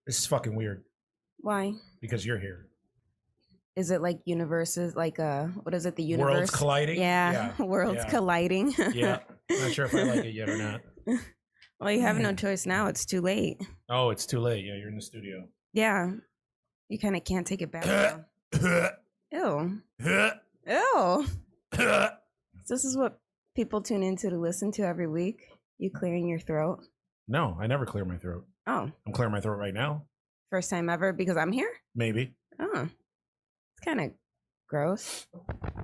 This is fucking weird Why? because you're here. Is it like universes, like what is it, the universe? Worlds colliding? Yeah. Worlds colliding. Yeah. Not sure if I like it yet or not. Well, you have no choice now. It's too late. Oh, it's too late. Yeah, you're in the studio. Yeah. You kind of can't take it back now. Ew. Ew. This is what people tune into to listen to every week. You clearing your throat? No, I never clear my throat. Oh. I'm clearing my throat right now. First time ever because I'm here? Maybe. Oh. It's kind of gross.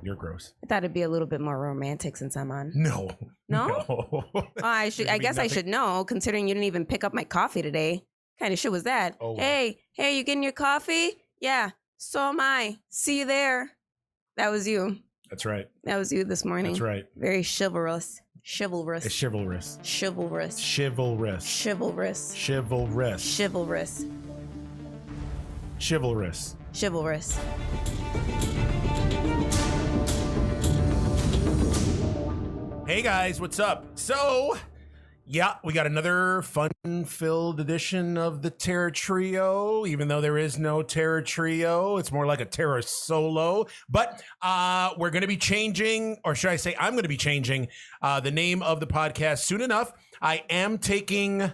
You're gross. I thought it'd be a little bit more romantic since I'm on. No. No? Well, I guess I should know, considering you didn't even pick up my coffee today. What kind of shit was that? Oh. Hey, you getting your coffee? Yeah, so am I. See you there. That was you. That's right. That was you this morning. That's right. Very chivalrous. Chivalrous. It's chivalrous. Chivalrous. Chivalrous. Chivalrous. Chivalrous. Chivalrous. Chivalrous. Chivalrous. Hey guys, what's up? So, yeah, we got another fun-filled edition of the Terror Trio. Even though there is no Terror Trio, it's more like a Terror Solo. But we're going to be changing, or should I say I'm going to be changing the name of the podcast soon enough. I am taking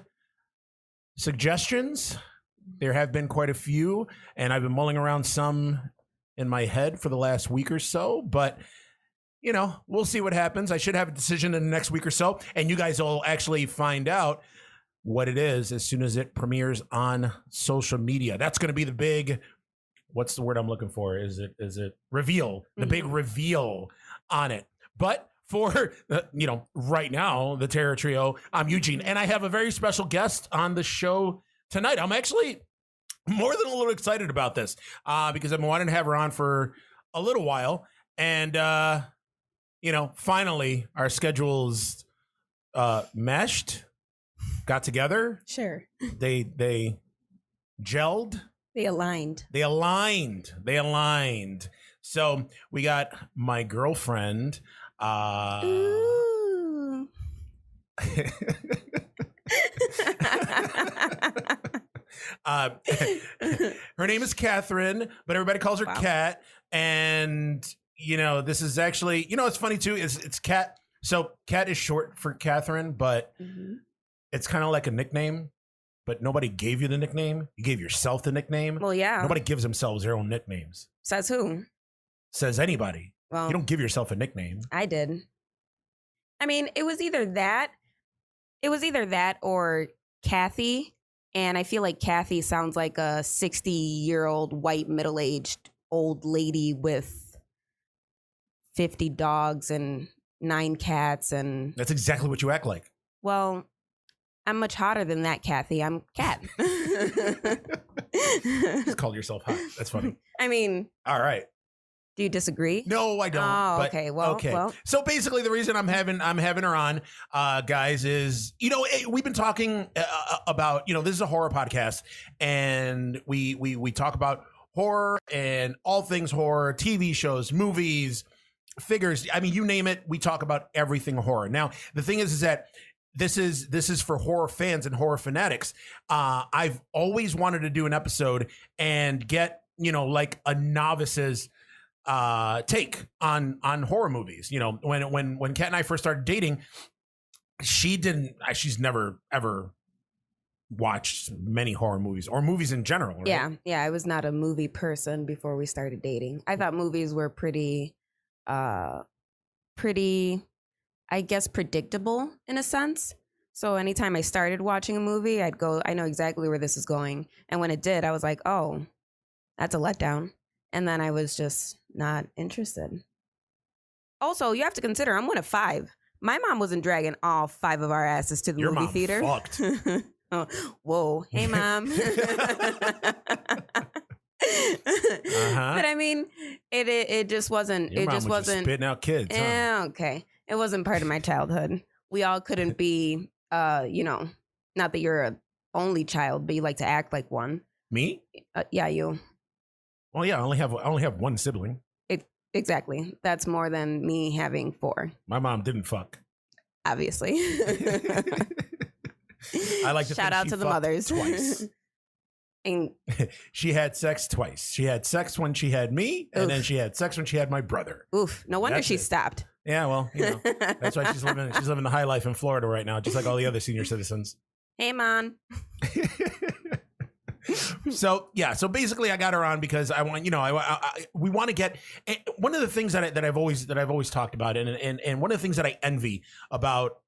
suggestions. There have been quite a few, and I've been mulling around some in my head for the last week or so, but you know, we'll see what happens. I should have a decision in the next week or so, and you guys will actually find out what it is as soon as it premieres on social media. That's going to be the big, what's the word I'm looking for? Is it reveal? The big reveal on it. But for, right now, the Terror Trio, I'm Eugene, and I have a very special guest on the show tonight. I'm actually more than a little excited about this because I've been wanting to have her on for a little while, and finally our schedules meshed, got together. Sure. They gelled. They aligned. They aligned. So we got my girlfriend. Ooh. Her name is Catherine, but everybody calls her Cat. And this is actually, it's funny too, it's Cat. So Cat is short for Catherine, but it's kind of like a nickname, but nobody gave you the nickname. You gave yourself the nickname. Well, yeah. Nobody gives themselves their own nicknames. Says who? Says anybody. Well, you don't give yourself a nickname. I did. I mean, it was either that or Kathy. And I feel like Kathy sounds like a 60-year-old white middle-aged old lady with 50 dogs and 9 cats. And that's exactly what you act like. Well, I'm much hotter than that, Kathy. I'm Cat. Just called yourself hot. That's funny. I mean, all right. Do you disagree? No, I don't. Oh, but, okay. Well. So basically, the reason I'm having her on, guys, is we've been talking about this is a horror podcast, and we talk about horror and all things horror, TV shows, movies, figures. I mean, you name it, we talk about everything horror. Now, the thing is that this is for horror fans and horror fanatics. I've always wanted to do an episode and get like a novice's take on horror movies. When Kat and I first started dating, she's never ever watched many horror movies or movies in general, right? Yeah, I was not a movie person before we started dating. I thought movies were pretty I guess predictable in a sense. So anytime I started watching a movie, I'd go, I know exactly where this is going. And when it did, I was like, oh, that's a letdown. And then I was just not interested. Also, you have to consider, I'm one of 5. My mom wasn't dragging all 5 of our asses to the movie theater. Fucked. Oh, whoa. Hey, Mom. But I mean, it just wasn't. Your it mom just was wasn't spitting out kids. Yeah, okay. It wasn't part of my childhood. We all couldn't be, not that you're a only child, but you like to act like one. Me? Yeah, you. Well, yeah, I only have one sibling. Exactly. That's more than me having 4. My mom didn't fuck. Obviously. I like to shout out to the mothers twice. And She had sex twice. She had sex when she had me, and then she had sex when she had my brother. oof, no wonder That's she it. stopped. Yeah, well, that's why she's living the high life in Florida right now, just like all the other senior citizens. Hey, man. So basically I got her on because I want, we want to get one of the things that I've always talked about, and one of the things that I envy about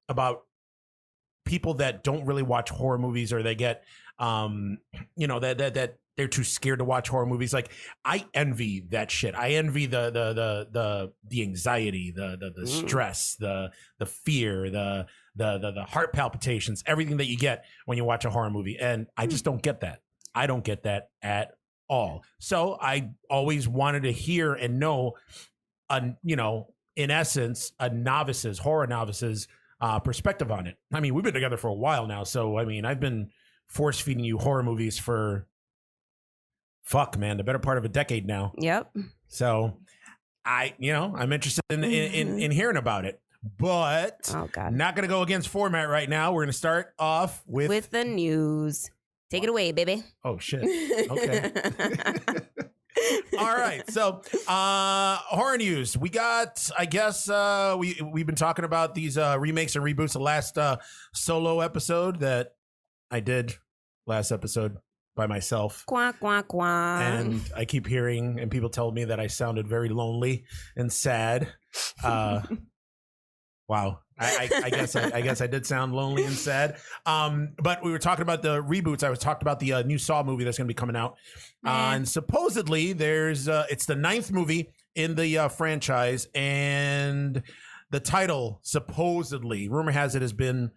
people that don't really watch horror movies, or they get that they're too scared to watch horror movies. Like, I envy that shit. I envy the anxiety, the stress, the fear, the heart palpitations, everything that you get when you watch a horror movie. And I just don't get that. I don't get that at all. So I always wanted to hear and know, in essence, horror novice's perspective on it. I mean, we've been together for a while now. So, I mean, I've been force feeding you horror movies for the better part of a decade now. Yep. So I'm interested in hearing about it, but not going to go against format right now. We're going to start off with the news. Take it away, baby. Oh, shit. Okay. All right. So, horror news. We got, I guess, we've been talking about these remakes and reboots. The last solo episode that I did last episode by myself. Quack, quack, quack. And I keep hearing, and people told me that I sounded very lonely and sad. Wow. I guess I did sound lonely and sad. But we were talking about the reboots. I was talking about the new Saw movie that's going to be coming out. And supposedly there's it's the 9th movie in the franchise, and the title, supposedly, rumor has it, has been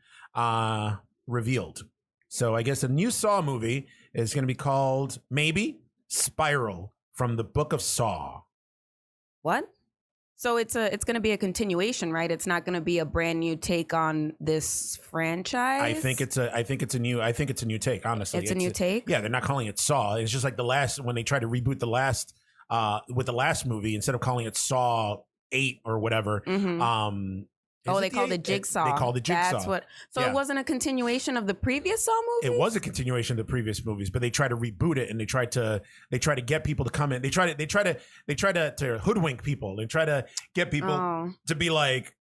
revealed. So I guess a new Saw movie is going to be called maybe Spiral from the Book of Saw. What? So it's going to be a continuation, right? It's not going to be a brand new take on this franchise. I think it's a new take. Honestly, it's a new take. Yeah, they're not calling it Saw. It's just like when they tried to reboot the last with the last movie, instead of calling it Saw 8 or whatever. Mm-hmm. They called it Jigsaw. They called it Jigsaw. That's what. So it wasn't a continuation of the previous Saw movie. It was a continuation of the previous movies, but they tried to reboot it, and they tried to get people to come in. They try to hoodwink people. They try to get people to be like,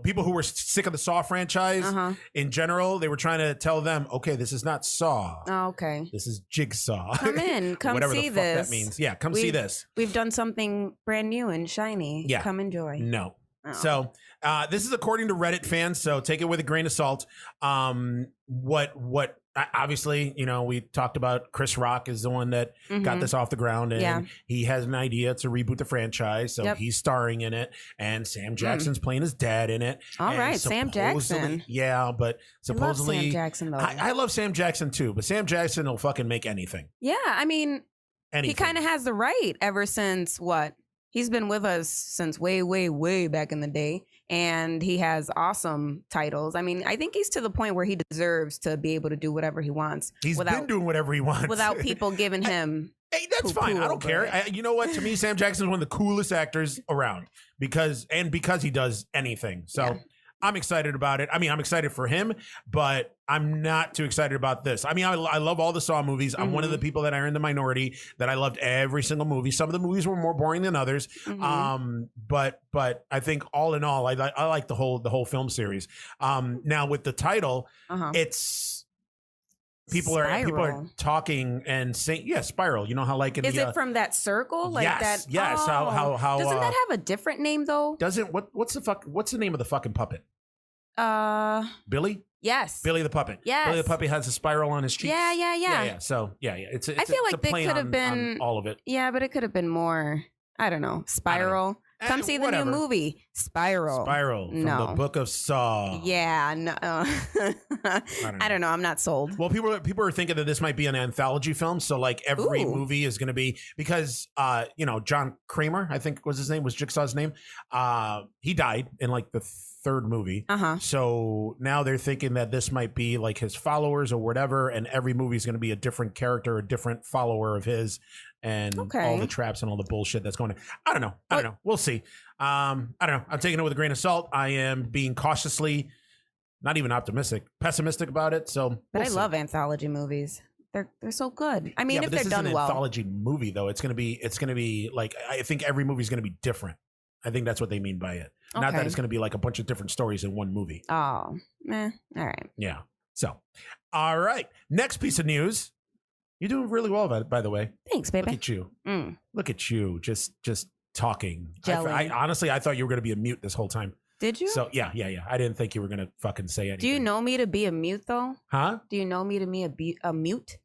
people who were sick of the Saw franchise in general. They were trying to tell them, okay, this is not Saw. Oh, okay. This is Jigsaw. Come in, come whatever see the fuck this. that means. Yeah, see this. We've done something brand new and shiny. Yeah, come enjoy. No. Oh. So this is according to Reddit fans, so take it with a grain of salt. What obviously, we talked about Chris Rock is the one that got this off the ground, and he has an idea to reboot the franchise, so he's starring in it, and Sam Jackson's playing his dad in it. All right, Sam Jackson. Yeah, but supposedly I love Sam Jackson, though. I love Sam Jackson too, but Sam Jackson will fucking make anything. Yeah, I mean, anything. He kind of has the right ever since what? He's been with us since way, way, way back in the day, and he has awesome titles. I mean, I think he's to the point where he deserves to be able to do whatever he wants. He's been doing whatever he wants. Without people giving him... Hey, that's fine. I don't care. You know what? To me, Sam Jackson is one of the coolest actors around because he does anything. So I'm excited about it. I mean, I'm excited for him, but I'm not too excited about this. I mean, I love all the Saw movies. I'm one of the people that are in the minority that I loved every single movie. Some of the movies were more boring than others. But I think all in all, I like the whole film series. Now with the title, it's people are talking and saying, Spiral. You know how like in is it from that circle? Like yes, that? Yes. Oh. How doesn't that have a different name though? Doesn't what's the name of the fucking puppet? Billy? Yes. Billy the puppet. Yes. Billy the puppet has a spiral on his cheeks. Yeah. So it's I feel like they could have been all of it. Yeah, but it could have been more. I don't know. Spiral. Come see the new movie, Spiral. Spiral from the Book of Saw. Yeah, no. I don't know. I'm not sold. Well, people are thinking that this might be an anthology film. So like every movie is going to be because John Kramer, I think was his name, was Jigsaw's name. He died in like the 3rd movie. So now they're thinking that this might be like his followers or whatever, and every movie is going to be a different character, a different follower of his, and all the traps and all the bullshit that's going on. I don't know. We'll see. I don't know. I'm taking it with a grain of salt. I am being cautiously, not even optimistic, pessimistic about it. So, but I love anthology movies. they're so good. I mean, Yeah, if but this they're is done an well. anthology movie, though. It's gonna be like, I think every movie's gonna be different. I think that's what they mean by it. Not that Okay. it's gonna be like a bunch of different stories in one movie. Oh, all right. Yeah. So, all right. Next piece of news. You're doing really well, by the way. Thanks, Look baby. at you. Mm. Look at you. Just talking. Jelly. I honestly, I thought you were gonna be a mute this whole time. Did you? So yeah. I didn't think you were gonna fucking say anything. Do you know me to be a mute though? Huh? Do you know me to be a mute?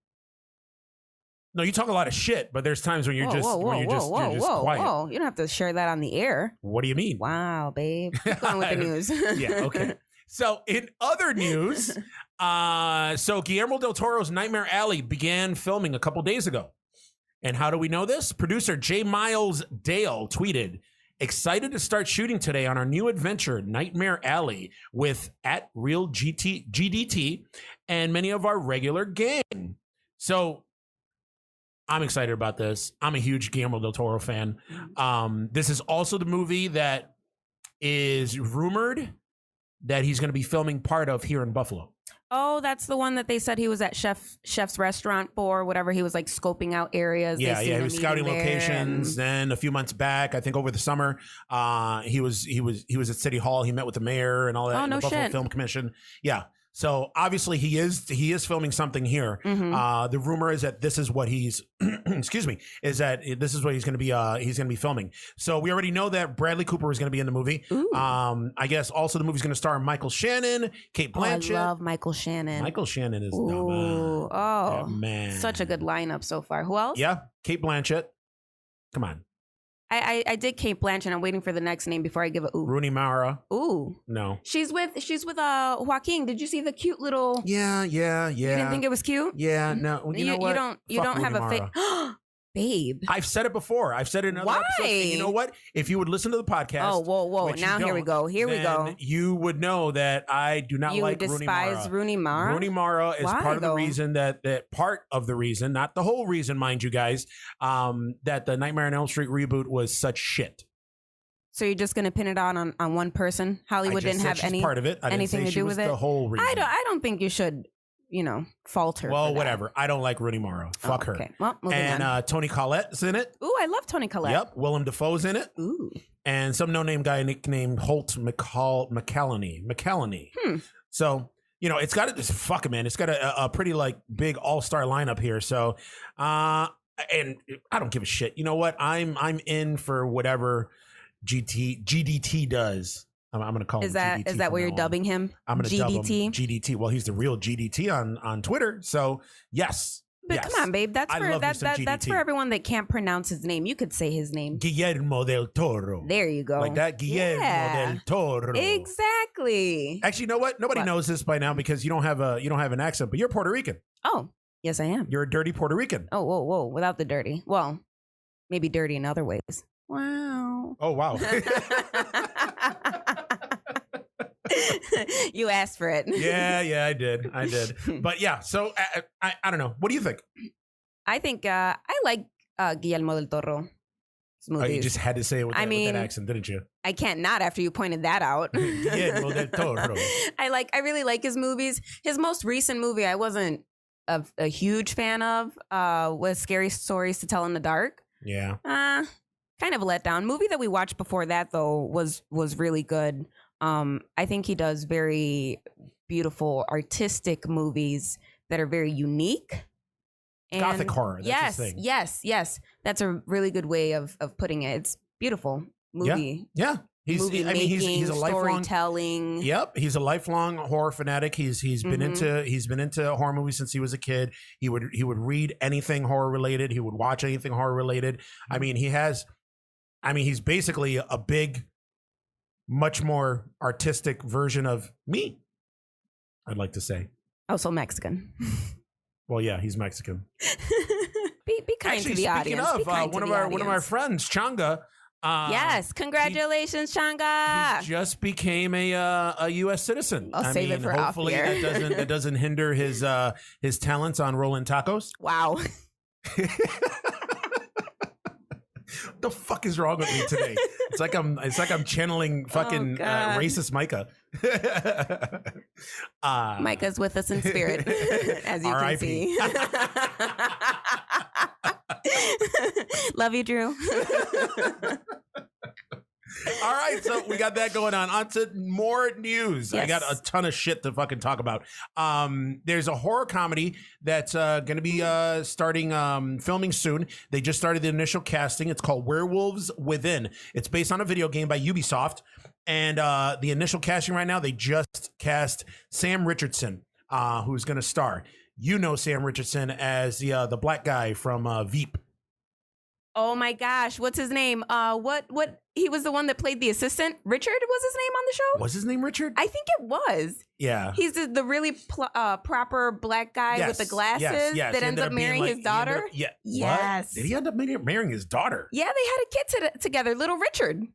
No, you talk a lot of shit, but there's times when you're just quiet. Whoa. You don't have to share that on the air. What do you mean? Wow, babe. Keep going with the news. Yeah, okay. So in other news, so Guillermo del Toro's Nightmare Alley began filming a couple days ago. And how do we know this? Producer J. Miles Dale tweeted, "Excited to start shooting today on our new adventure, Nightmare Alley, with @RealGDT and many of our regular gang." So I'm excited about this. I'm a huge Guillermo del Toro fan. This is also the movie that is rumored that he's going to be filming part of here in Buffalo. Oh, that's the one that they said he was at Chef's restaurant for, whatever. He was like scoping out areas. Yeah, he was scouting locations. Then a few months back, I think over the summer, he was at City Hall. He met with the mayor and all that. Oh, no the Buffalo shit. Film Commission. Yeah. So obviously he is filming something here. Mm-hmm. The rumor is that this is what he's excuse me, is that this is what he's going to be filming. So we already know that Bradley Cooper is going to be in the movie. Ooh. I guess also the movie's going to star Michael Shannon, Kate Blanchett. I love Michael Shannon. Michael Shannon is Ooh, yeah, man. Such a good lineup so far. Who else? Yeah, Kate Blanchett. Come on. I did Kate Blanchett. I'm waiting for the next name before I give a ooh. Rooney Mara. Ooh. No. She's with Joaquin. Did you see the cute little? Yeah. You didn't think it was cute? Yeah, no. You know what? You don't have a face. Babe. I've said it before. I've said it in other episodes. And you know what? If you would listen to the podcast. Oh, whoa. Now here we go. Here we go. You would know that I do not like Rooney Mara. You despise Rooney Mara? Rooney Mara is Why, part of the though? reason not the whole reason, mind you guys, that the Nightmare on Elm Street reboot was such shit. So you're just going to pin it on one person? Hollywood didn't have any part of it. anything to do with it? The whole reason. I don't think you should, falter. Well, whatever. I don't like Rooney Mara. Fuck her. Okay. Well, moving on. And Toni Collette's in it. Ooh, I love Toni Collette. Yep. Willem Dafoe's in it. Ooh. And some no-name guy nicknamed Holt McCallany. So, it's got fuck it, man. It's got a pretty like big all-star lineup here. So, and I don't give a shit. You know what? I'm in for whatever GDT does. I'm going to call him GDT. Is that what you're dubbing him? I'm going to dub him GDT? GDT. Well, he's the real GDT on Twitter. So, yes. But yes. come on, babe. That's I love me some that's GDT. for everyone that can't pronounce his name. You could say his name. Guillermo del Toro. There you go. Like that, Guillermo del Toro. Exactly. Actually, you know what? Nobody knows this by now because you don't have an accent, but you're Puerto Rican. Oh, yes, I am. You're a dirty Puerto Rican. Oh, whoa. Without the dirty. Well, maybe dirty in other ways. Wow. Oh, wow. You asked for it. Yeah, I did. But yeah, so I don't know. What do you think? I think I like Guillermo del Toro. Oh, you just had to say it with that accent, didn't you? I can't not after you pointed that out. Guillermo del Toro. I really like his movies. His most recent movie I wasn't a huge fan of was Scary Stories to Tell in the Dark. Yeah. Kind of a letdown. Movie that we watched before that though was really good. I think he does very beautiful artistic movies that are very unique. And Gothic horror. That's his thing. Yes. That's a really good way of putting it. It's beautiful movie. Yeah. He's a lifelong storytelling. Yep, he's a lifelong horror fanatic. He's been into horror movies since he was a kid. He would read anything horror related. He would watch anything horror related. I mean, he's basically a big, much more artistic version of me, I'd like to say. Also Mexican. Well, yeah, he's Mexican. Be kind to the audience. Speaking of, one of our friends, Changa. Yes, congratulations, Changa. He just became a U.S. citizen. I'll save it for hopefully off here. that doesn't hinder his talents on rolling tacos. Wow. the fuck is wrong with me today? It's like I'm channeling fucking God. racist Micah. Micah's with us in spirit, as you can R.I.P. see. Love you, Drew. All right, so we got that going on. On to more news. Yes. I got a ton of shit to fucking talk about. There's a horror comedy that's going to be starting filming soon. They just started the initial casting. It's called Werewolves Within. It's based on a video game by Ubisoft. And the initial casting right now, they just cast Sam Richardson, who's going to star. You know Sam Richardson as the black guy from Veep. Oh my gosh, what's his name? What? He was the one that played the assistant. Richard was his name on the show? Was his name Richard? I think it was. Yeah. He's the really proper black guy with the glasses that ends up marrying his daughter. Yes. Yes. What? Did he end up marrying his daughter? Yeah, they had a kid together, little Richard.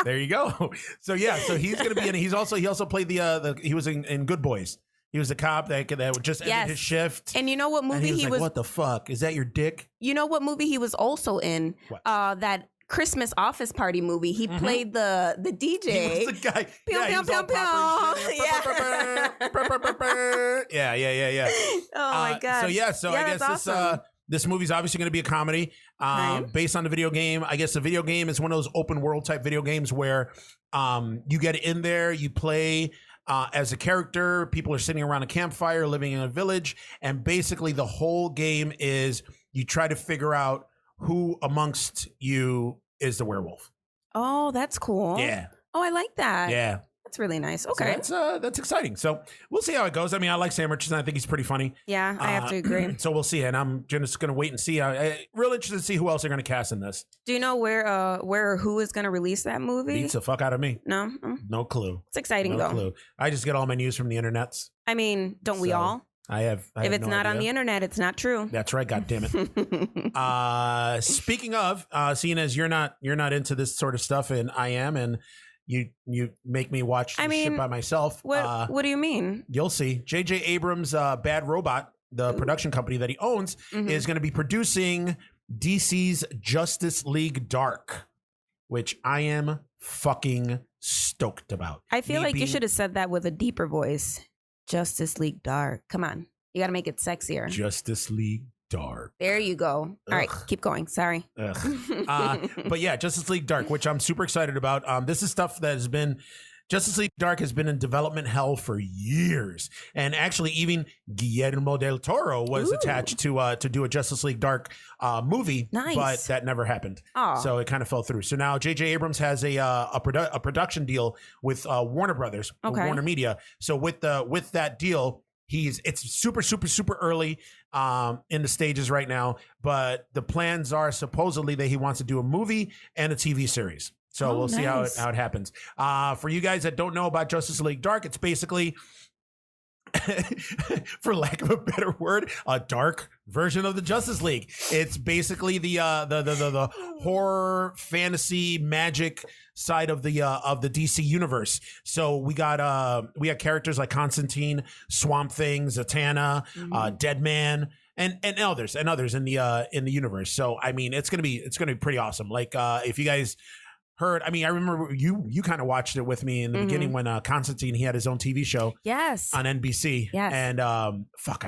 There you go. So yeah, so he's gonna be in. He also played he was in Good Boys. He was the cop that just ended his shift. And you know what movie he was? What the fuck? Is that your dick? You know what movie he was also in? What? That Christmas office party movie. He played the DJ. He was the guy. Pew, yeah, pew, he was all pew, proper. Yeah. Oh my god. So yeah, I guess awesome. this movie's obviously going to be a comedy based on the video game. I guess the video game is one of those open world type video games where you get in there, you play as a character. People are sitting around a campfire, living in a village, and basically the whole game is you try to figure out who amongst you is the werewolf. Oh, that's cool. Yeah. Oh, I like that. Yeah. That's really nice. Okay. So that's exciting. So we'll see how it goes. I mean, I like Sam Richardson. I think he's pretty funny. Yeah, I have to agree. So we'll see. And I'm just going to wait and see. Real interested to see who else they're going to cast in this. Do you know where or who is going to release that movie? Beats the fuck out of me. No? No clue. It's exciting, No though. clue. I just get all my news from the internets. I mean, don't we So, all? I have If it's no not on idea. the internet, it's not true. That's right. God damn it. Speaking of, seeing as you're not into this sort of stuff, and I am, and you make me watch this shit by myself. What do you mean? You'll see. J.J. Abrams' Bad Robot, the production company that he owns, is going to be producing DC's Justice League Dark, which I am fucking stoked about. I feel like you should have said that with a deeper voice. Justice League Dark. Come on. You got to make it sexier. Justice League Dark. There you go. All right, keep going. Sorry. But yeah, Justice League Dark, which I'm super excited about. This is stuff that has been Justice League Dark has been in development hell for years, and actually even Guillermo del Toro was attached to do a Justice League Dark movie, but that never happened. So it kind of fell through. So now J.J. Abrams has a production deal with Warner Brothers, Warner Media. So with that deal, it's super early in the stages right now, but the plans are supposedly that he wants to do a movie and a TV series. So we'll see how it happens. For you guys that don't know about Justice League Dark, it's basically, for lack of a better word, a dark version of the Justice League. It's basically the horror, fantasy, magic side of the DC universe. So we got characters like Constantine, Swamp Thing, Zatanna, Deadman, and others in the universe. So I mean, it's gonna be pretty awesome. Like if you guys heard, I mean, I remember you kind of watched it with me in the beginning when Constantine, he had his own TV show on NBC. Yes. And I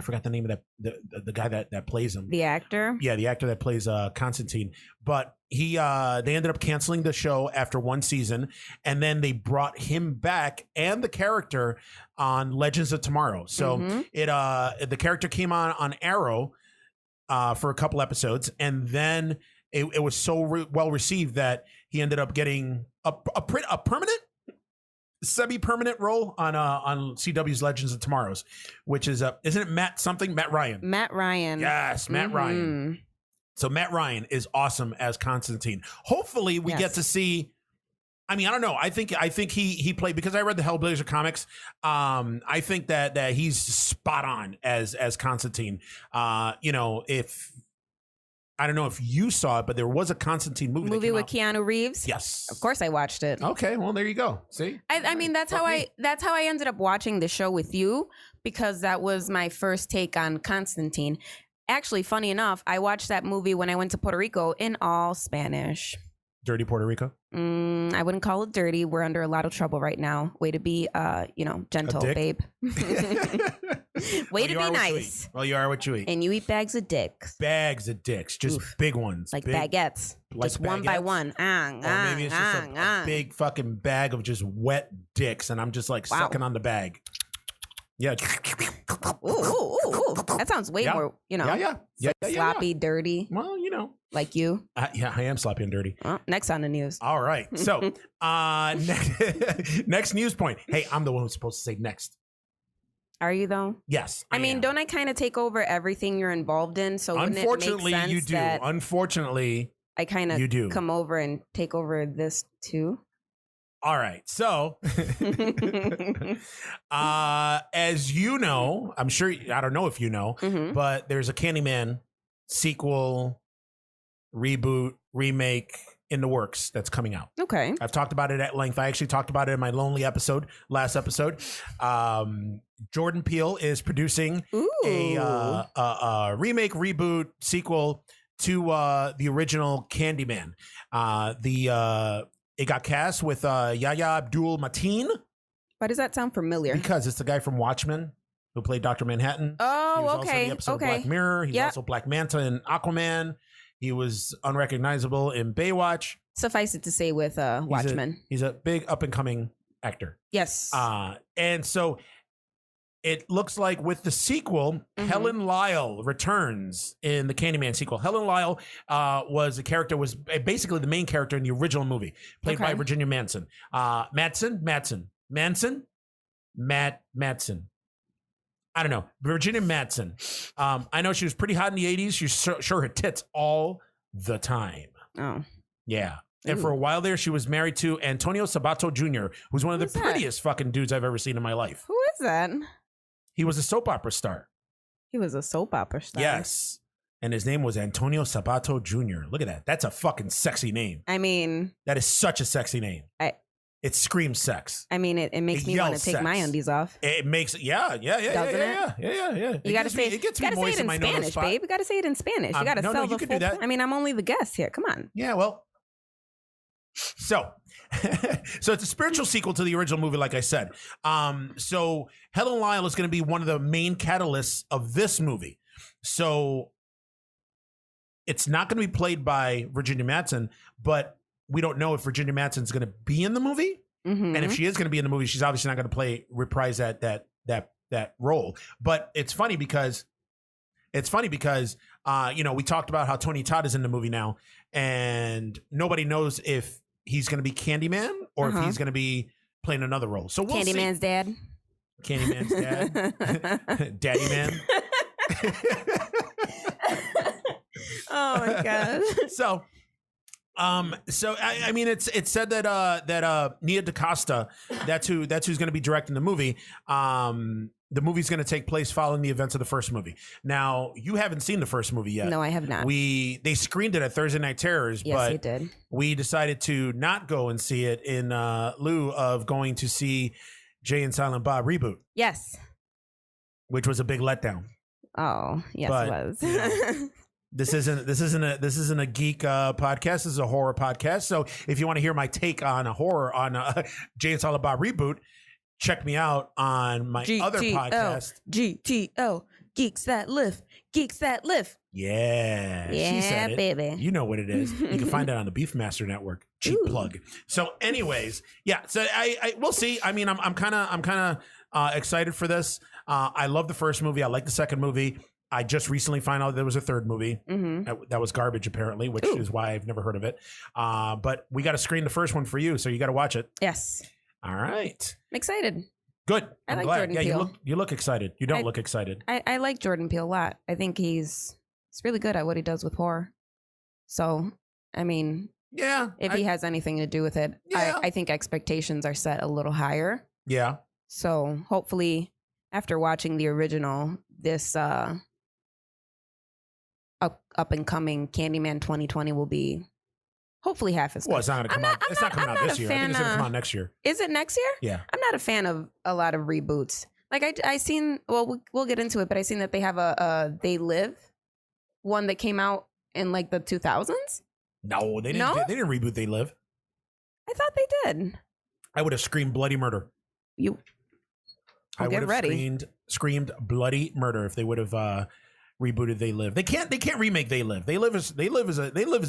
forgot the name of the guy that plays him. The actor? Yeah, the actor that plays Constantine. But they ended up canceling the show after one season, and then they brought him back and the character on Legends of Tomorrow. So the character came on Arrow for a couple episodes, and then it was so well received that he ended up getting a permanent, semi-permanent role on CW's Legends of Tomorrow's, which is isn't it Matt Ryan? Matt Ryan. Yes, Matt Ryan. So Matt Ryan is awesome as Constantine. Hopefully we get to see. I mean, I don't know. I think he played, because I read the Hellblazer comics. I think that he's spot on as Constantine. If I don't know if you saw it, but there was a Constantine movie with Keanu Reeves. Yes, of course I watched it. Okay, well there you go. See, I mean that's how I ended up watching the show with you, because that was my first take on Constantine. Actually, funny enough, I watched that movie when I went to Puerto Rico in all Spanish. Dirty Puerto Rico? I wouldn't call it dirty. We're under a lot of trouble right now. Way to be, gentle, babe. Way to be nice. Well, you are what you eat. And you eat bags of dicks. Bags of dicks, just big ones. Like big, baguettes. like just one by baguettes? one. Or maybe it's just a big fucking bag of just wet dicks, and I'm just like sucking on the bag. Yeah. Ooh. That sounds way more, sloppy, dirty. Well, Like you. Yeah, I am sloppy and dirty. Well, next on the news. All right. So, next news point. Hey, I'm the one who's supposed to say next. Are you though? Yes. I mean, don't I kind of take over everything you're involved in? So unfortunately, wouldn't it make you sense do. that Unfortunately, I kind of you do come over and take over this too. All right. So, as you know, I'm sure, I don't know if you know, but there's a Candyman sequel, reboot, remake in the works that's coming out. Okay. I've talked about it at length. I actually talked about it in my Lonely episode, last episode. Jordan Peele is producing a remake, reboot, sequel to the original Candyman. It got cast with Yahya Abdul-Mateen. Why does that sound familiar? Because it's the guy from Watchmen who played Dr. Manhattan. Oh, he was okay. Also in the episode of Black Mirror. He's also Black Manta in Aquaman. He was unrecognizable in Baywatch. Suffice it to say with Watchmen. He's a big up-and-coming actor. Yes. And so it looks like with the sequel, Helen Lyle returns in the Candyman sequel. Helen Lyle was basically the main character in the original movie, played by Virginia Madsen. Madsen? I don't know. Virginia Madsen. I know she was pretty hot in the 80s. She showed her tits all the time. Oh. Yeah. And for a while there, she was married to Antonio Sabato Jr., who's one of the prettiest fucking dudes I've ever seen in my life. Who is that? He was a soap opera star. He was a soap opera star? Yes. And his name was Antonio Sabato Jr. Look at that. That's a fucking sexy name. I mean... That is such a sexy name. It screams sex. I mean, it makes me want to take my undies off. It makes... Yeah. Doesn't it? Yeah. You got to say it in Spanish, babe. You got to say it in Spanish. You got to sell the full... I mean, I'm only the guest here. Come on. Yeah, well... So it's a spiritual sequel to the original movie, like I said. So Helen Lyle is going to be one of the main catalysts of this movie. So it's not going to be played by Virginia Madsen, but we don't know if Virginia Madsen is going to be in the movie. And if she is going to be in the movie, she's obviously not going to reprise that role. But it's funny because we talked about how Tony Todd is in the movie now, and nobody knows if he's going to be Candyman or if he's going to be playing another role. So we'll Candyman's see. dad. Candyman's dad. Daddy man. Oh my God. So I mean, it's said that Nia DaCosta, that's who's going to be directing the movie. The movie's going to take place following the events of the first movie. Now, you haven't seen the first movie yet. No, I have not. They screened it at Thursday Night Terrors, yes, they did. We decided to not go and see it in lieu of going to see Jay and Silent Bob Reboot. Yes. Which was a big letdown. Oh, yes, it was. This isn't a geek podcast. This is a horror podcast. So if you want to hear my take on a horror on Jay and Silent Bob Reboot, check me out on my other podcast. GTO, Geeks That Lift. Yeah, she said it. Baby. You know what it is. You can find it on the Beefmaster network. Cheap plug. So, anyways, yeah. So we'll see. I mean, I'm kind of excited for this. I love the first movie. I like the second movie. I just recently found out there was a third movie that was garbage, apparently, which is why I've never heard of it. But we got to screen the first one for you, so you got to watch it. Yes. All right. I'm excited. Good. I'm glad. Jordan Peele. You look excited. You don't look excited. I like Jordan Peele a lot. I think he's really good at what he does with horror. So, I mean, if he has anything to do with it, I think expectations are set a little higher. Yeah. So hopefully, after watching the original, this up and coming Candyman 2020 will be hopefully half as good. Well, it's not going to come out. It's not coming out this year. I think it's going to come out next year. Is it next year? Yeah. I'm not a fan of a lot of reboots. Like I seen. Well, we'll get into it, but I seen that they have a They Live. one that came out in like the 2000s? No, they didn't. No? They didn't reboot They Live. I thought they did. I would have screamed bloody murder. I would have screamed bloody murder if they would have rebooted They Live. They can't remake They Live. They Live is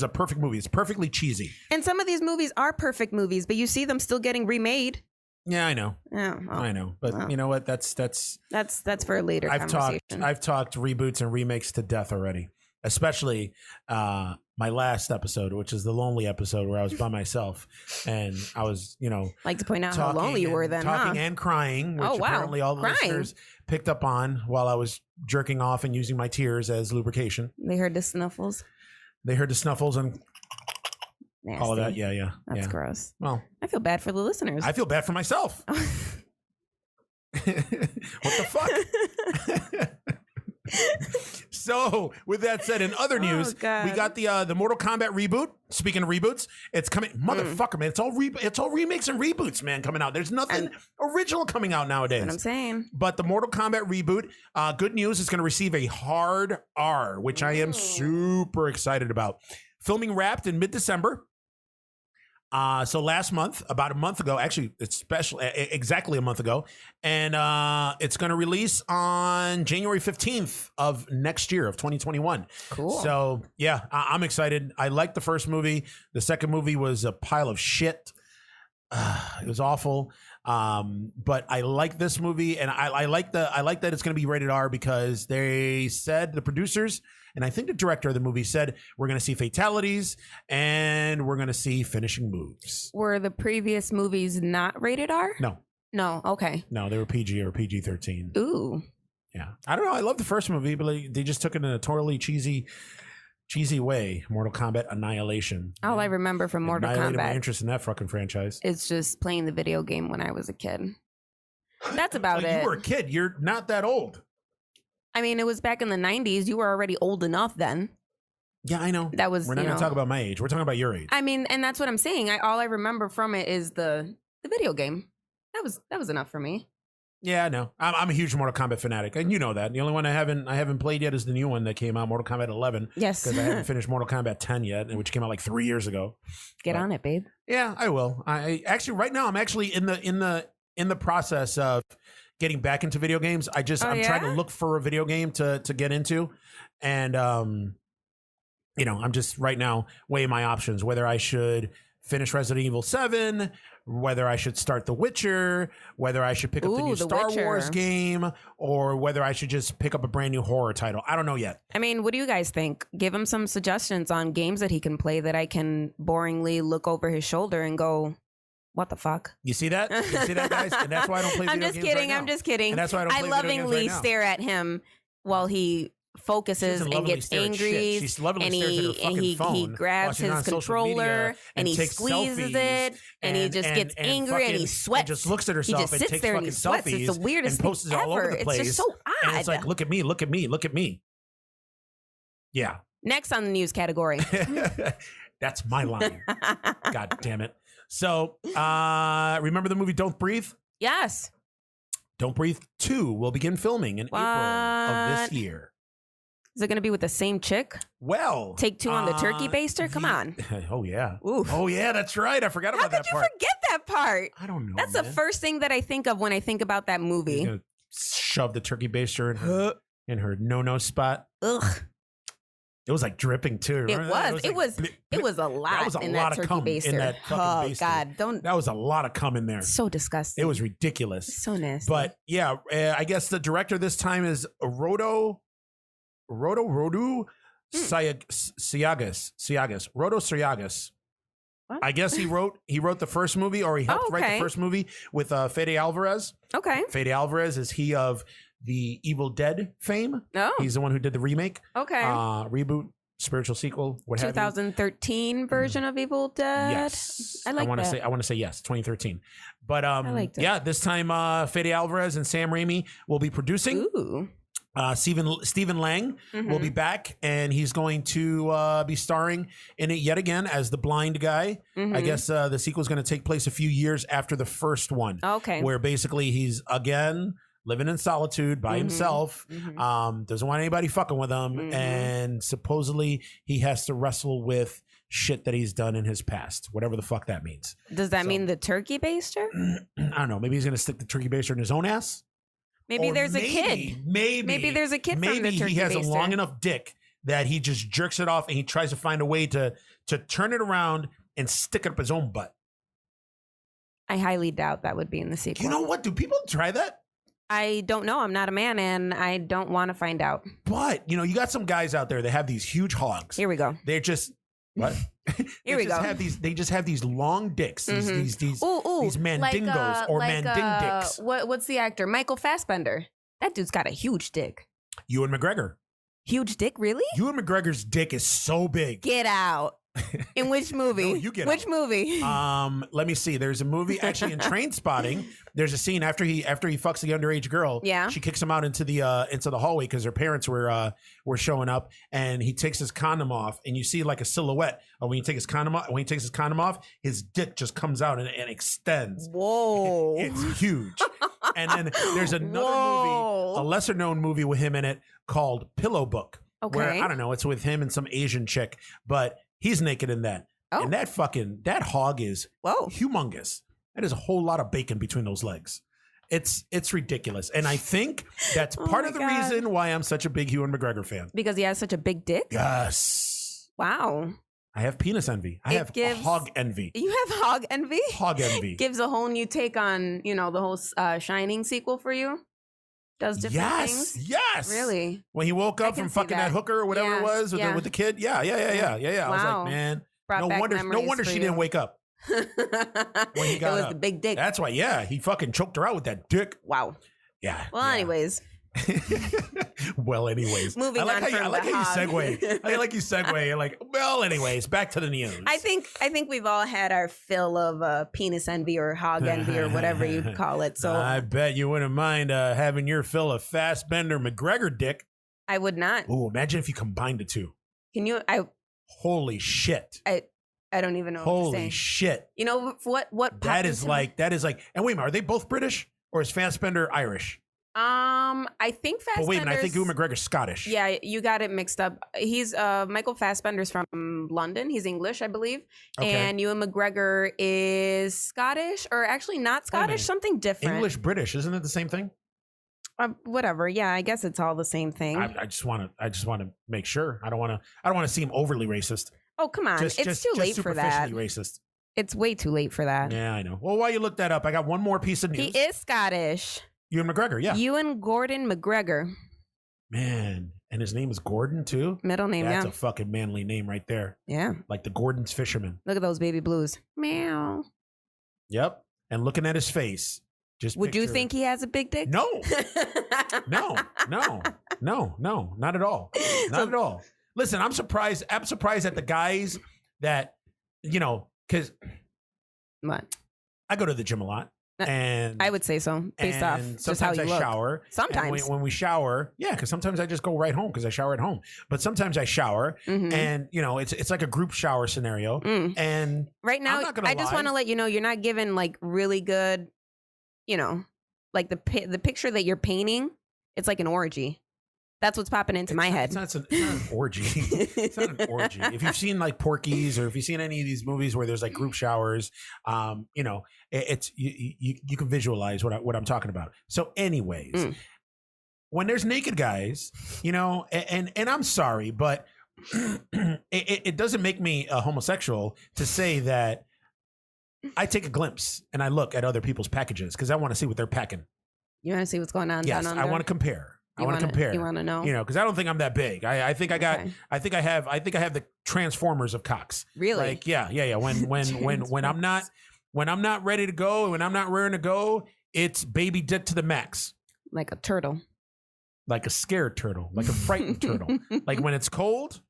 a perfect movie. It's perfectly cheesy. And some of these movies are perfect movies, but you see them still getting remade. Yeah, I know. Oh, well, I know. But you know what? That's for a later conversation. I've talked reboots and remakes to death already. Especially my last episode, which is the lonely episode where I was by myself and I was, like to point out how lonely you were then, talking and crying, which apparently all the listeners picked up on while I was jerking off and using my tears as lubrication. They heard the snuffles. And Nasty. all of that. Yeah. That's gross. Well, I feel bad for the listeners. I feel bad for myself. What the fuck? So, with that said, in other news, we got the Mortal Kombat reboot. Speaking of reboots, it's coming. Motherfucker, man, it's all remakes and reboots, man, coming out. There's nothing original coming out nowadays. That's what I'm saying. But the Mortal Kombat reboot, good news, is going to receive a hard R, which I am super excited about. Filming wrapped in mid-December. So last month, about a month ago, actually, it's exactly a month ago, and it's going to release on January 15th of next year of 2021. Cool. So yeah, I'm excited. I liked the first movie. The second movie was a pile of shit. It was awful. But I like this movie, and I like that it's going to be rated R because they said, the producers and I think the director of the movie said, we're going to see fatalities and we're going to see finishing moves. Were the previous movies not rated R? No. Okay. No, they were PG or PG-13. Ooh. Yeah. I don't know. I love the first movie, but they just took it in a totally cheesy way. Mortal Kombat Annihilation. All I remember from Mortal Kombat, my interest in that fucking franchise. It's just playing the video game when I was a kid. That's about it. You were a kid. You're not that old. I mean, it was back in the 90s. You were already old enough then. Yeah, I know. That was. We're not going to talk about my age. We're talking about your age. I mean, and that's what I'm saying. All I remember from it is the video game. That was enough for me. Yeah, I know. I'm a huge Mortal Kombat fanatic, and you know that. The only one I haven't played yet is the new one that came out, Mortal Kombat 11. Yes, because I haven't finished Mortal Kombat 10 yet, which came out like 3 years ago. Get on it, babe. Yeah, I will. I actually right now I'm actually in the process of getting back into video games. I'm trying to look for a video game to get into, and I'm just right now weighing my options whether I should finish Resident Evil 7, whether I should start The Witcher, whether I should pick up the new Star Wars game, or whether I should just pick up a brand new horror title. I don't know yet. I mean, what do you guys think? Give him some suggestions on games that he can play that I can boringly look over his shoulder and go, what the fuck? You see that? You see that, guys? And that's why I don't play video games right now. I'm just kidding. And that's why I don't play video games right now. lovingly stare at him while he focuses and gets angry, and he grabs his controller and he squeezes it and he just gets angry and he sweats. And just looks at herself and takes fucking selfies. It's the weirdest thing ever. All over the place. It's just so odd. And it's like, look at me, look at me, look at me. Yeah. Next on the news category. That's my line. God damn it. So, remember the movie Don't Breathe? Yes. Don't Breathe 2 will begin filming in April of this year. Is it going to be with the same chick? Well, take 2 on the turkey baster? Come on. Oh, yeah. Oof. Oh, yeah, that's right. I forgot about that part. How could you forget that part? I don't know. That's the first thing that I think of when I think about that movie. He's gonna shove the turkey baster in her no spot. Ugh. It was like dripping too. It was. It was a lot. That was a lot of cum in that fucking baster. God, don't. That was a lot of cum in there. So disgusting. It was ridiculous. So nasty. But yeah, I guess the director this time is Rodo Siagas. Rodo Siagas. What? I guess he wrote the first movie, or he helped write the first movie with Fede Alvarez. Okay. Fede Alvarez is he of the Evil Dead fame. Oh. He's the one who did the remake. Okay. Reboot, spiritual sequel, what have you. 2013 version of Evil Dead. Yes. I want to say yes, 2013. But I liked it. Yeah, this time Fede Alvarez and Sam Raimi will be producing. Ooh. Stephen Lang will be back, and he's going to be starring in it yet again as the blind guy. I guess the sequel is going to take place a few years after the first one. Okay. Where basically he's again living in solitude by himself. Doesn't want anybody fucking with him. And supposedly he has to wrestle with shit that he's done in his past, whatever the fuck that means. Does that mean the turkey baster? I don't know. Maybe he's going to stick the turkey baster in his own ass. Maybe there's a kid. Maybe there's a kid from the turkey baster. Maybe he has a long enough dick that he just jerks it off and he tries to find a way to turn it around and stick it up his own butt. I highly doubt that would be in the sequel. You know what? Do people try that? I don't know. I'm not a man and I don't want to find out. But, you got some guys out there that have these huge hogs. Here we go. They're just... What? Here we go. They just have these long dicks, these mandingos or manding dicks. What's the actor? Michael Fassbender. That dude's got a huge dick. Ewan McGregor. Huge dick, really? Ewan McGregor's dick is so big. Get out. In which movie? No, you get which out. Movie? Let me see. There's a movie actually in Train Spotting. There's a scene after he fucks the underage girl. Yeah. She kicks him out into the hallway because her parents were showing up, and he takes his condom off, and you see like a silhouette of when he takes his condom off. His dick just comes out and extends. Whoa! It's huge. And then there's another movie, a lesser known movie with him in it called Pillow Book. Okay. Where I don't know, it's with him and some Asian chick, but he's naked in that. Oh. And that hog is humongous. That is a whole lot of bacon between those legs. It's ridiculous. And I think that's part of the reason why I'm such a big Ewan McGregor fan. Because he has such a big dick? Yes. Wow. I have penis envy. I have hog envy. You have hog envy? Hog envy. Gives a whole new take on, the whole Shining sequel for you? Does different things? Yes. Really? When he woke up from fucking that hooker or whatever it was with the kid. Yeah. Wow. I was like, man, no wonder she didn't wake up. When he got it was up. the big dick. That's why, he fucking choked her out with that dick. Wow. Yeah. Well, anyways. Moving on from I like how you segue. I like you segue. Like, well, anyways, back to the news. I think we've all had our fill of penis envy or hog envy or whatever you call it. So I bet you wouldn't mind having your fill of Fassbender McGregor dick. I would not. Ooh, imagine if you combined the two. Can you? Holy shit. I don't even know what to say. Holy shit. You know what? That is like. And wait a minute, are they both British or is Fassbender Irish? I think Fassbender. But wait a minute, I think Ewan McGregor's Scottish. Yeah, you got it mixed up. He's Michael Fassbender's from London. He's English, I believe. Okay. And Ewan McGregor is Scottish, or actually not Scottish, something different. English British, isn't it the same thing? Whatever. Yeah, I guess it's all the same thing. I just want to make sure. I don't want to seem overly racist. Oh, come on. It's too late for that. Racist. It's way too late for that. Yeah, I know. Well, while you look that up, I got one more piece of news. He is Scottish. Ewan McGregor, yeah. Ewan Gordon McGregor. Man, and his name is Gordon too? Middle name, That's a fucking manly name right there. Yeah. Like the Gordon's Fisherman. Look at those baby blues. Meow. Yep. And looking at his face. Would you think he has a big dick? No. No, not at all. Not at all. Listen, I'm surprised at the guys that, because what? I go to the gym a lot. And I would say so, based off just how you look. Shower. Sometimes when we shower, because sometimes I just go right home because I shower at home. But sometimes I shower, and it's like a group shower scenario. And right now, I just want to let you know you're not given like really good, like the picture that you're painting. It's like an orgy. That's what's popping into my head. It's not an orgy. It's not an orgy. If you've seen like Porky's or if you've seen any of these movies where there's like group showers, it's you can visualize what I'm talking about. So, anyways, when there's naked guys, and I'm sorry, but it doesn't make me a homosexual to say that I take a glimpse and I look at other people's packages because I want to see what they're packing. You want to see what's going on? Yes, down under? I want to compare. I want to compare. You want to know? Because I don't think I'm that big. I think I got. Okay. I think I have the Transformers of cocks. Really? Like yeah. When I'm not ready to go, when I'm not raring to go, it's baby dick to the max. Like a turtle. Like a scared turtle. Like a frightened turtle. Like when it's cold,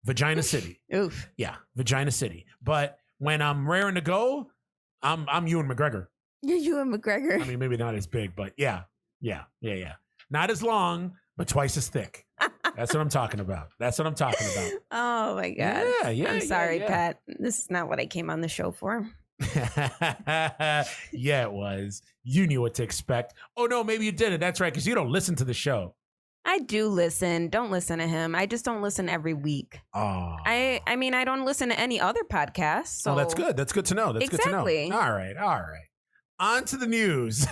Vagina City. Oof. Yeah, Vagina City. But when I'm raring to go, I'm Ewan McGregor. You're Ewan McGregor. I mean, maybe not as big, but yeah. Not as long, but twice as thick. That's what I'm talking about. Oh my God. Yeah. I'm sorry, Pat. This is not what I came on the show for. Yeah, it was. You knew what to expect. Oh no, maybe you didn't. That's right, because you don't listen to the show. I do listen. Don't listen to him. I just don't listen every week. Oh. I mean, I don't listen to any other podcasts. So that's good. That's good to know. That's exactly. Good to know. All right. On to the news.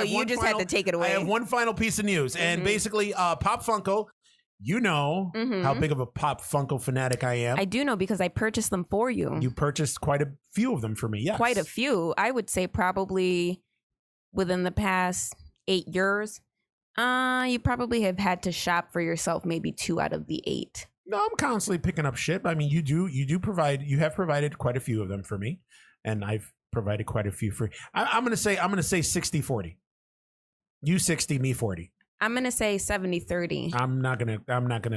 You just had to take it away. I have one final piece of news. And basically, Pop Funko, you know how big of a Pop Funko fanatic I am. I do know because I purchased them for you. You purchased quite a few of them for me, yes. Quite a few. I would say probably within the past 8 years. You probably have had to shop for yourself maybe 2 out of the 8. No, I'm constantly picking up shit. I mean, you have provided quite a few of them for me, and I've provided quite a few for. I'm gonna say 60-40. You 60, me 40. I'm gonna say 70-30. I'm not gonna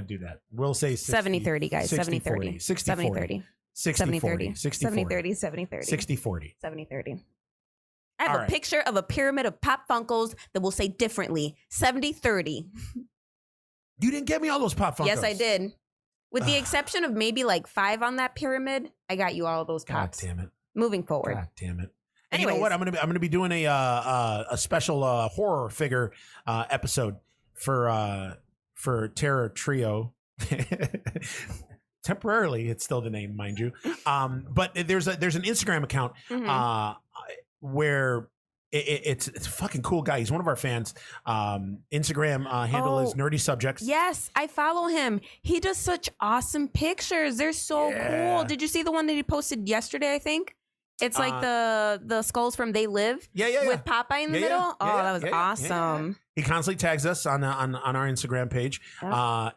do that. We'll say 70-30, guys. 70-30. 60-40. 60-40. 60-40. 70-30. 60-40. 70-30. I have a picture of a pyramid of Pop Funkos that will say differently. 70-30. You didn't get me all those Pop Funkos. Yes, I did. With the exception of maybe like 5 on that pyramid, I got you all of those Pops. God damn it. Moving forward. God damn it. And Anyways. you know what? I'm gonna be doing a special horror figure episode for Terror Trio. Temporarily, it's still the name, mind you. But there's an Instagram account where it's a fucking cool guy. He's one of our fans. Instagram handle is Nerdy Subjects. Yes, I follow him. He does such awesome pictures. They're so cool. Did you see the one that he posted yesterday, I think? It's like the skulls from They Live. Yeah. With Popeye in the middle. That was awesome. Yeah. He constantly tags us on our Instagram page.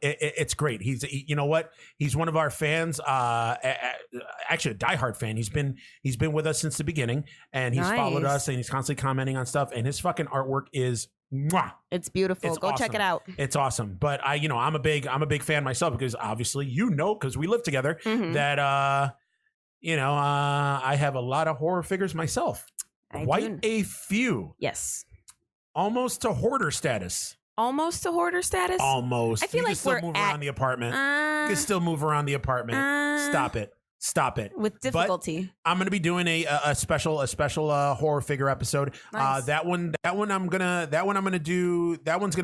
It's great. You know what? He's one of our fans. Actually, a diehard fan. He's been with us since the beginning, and he's followed us, and he's constantly commenting on stuff. And his fucking artwork is mwah. It's beautiful. Go check it out. It's awesome. But I'm a big fan myself because obviously because we live together that I have a lot of horror figures myself. Quite a few. Yes. Almost to hoarder status. Almost to hoarder status? Almost. I feel like we're move around the apartment. You can still move around the apartment. Stop it. With difficulty. But I'm going to be doing a special horror figure episode. Nice. That one's going to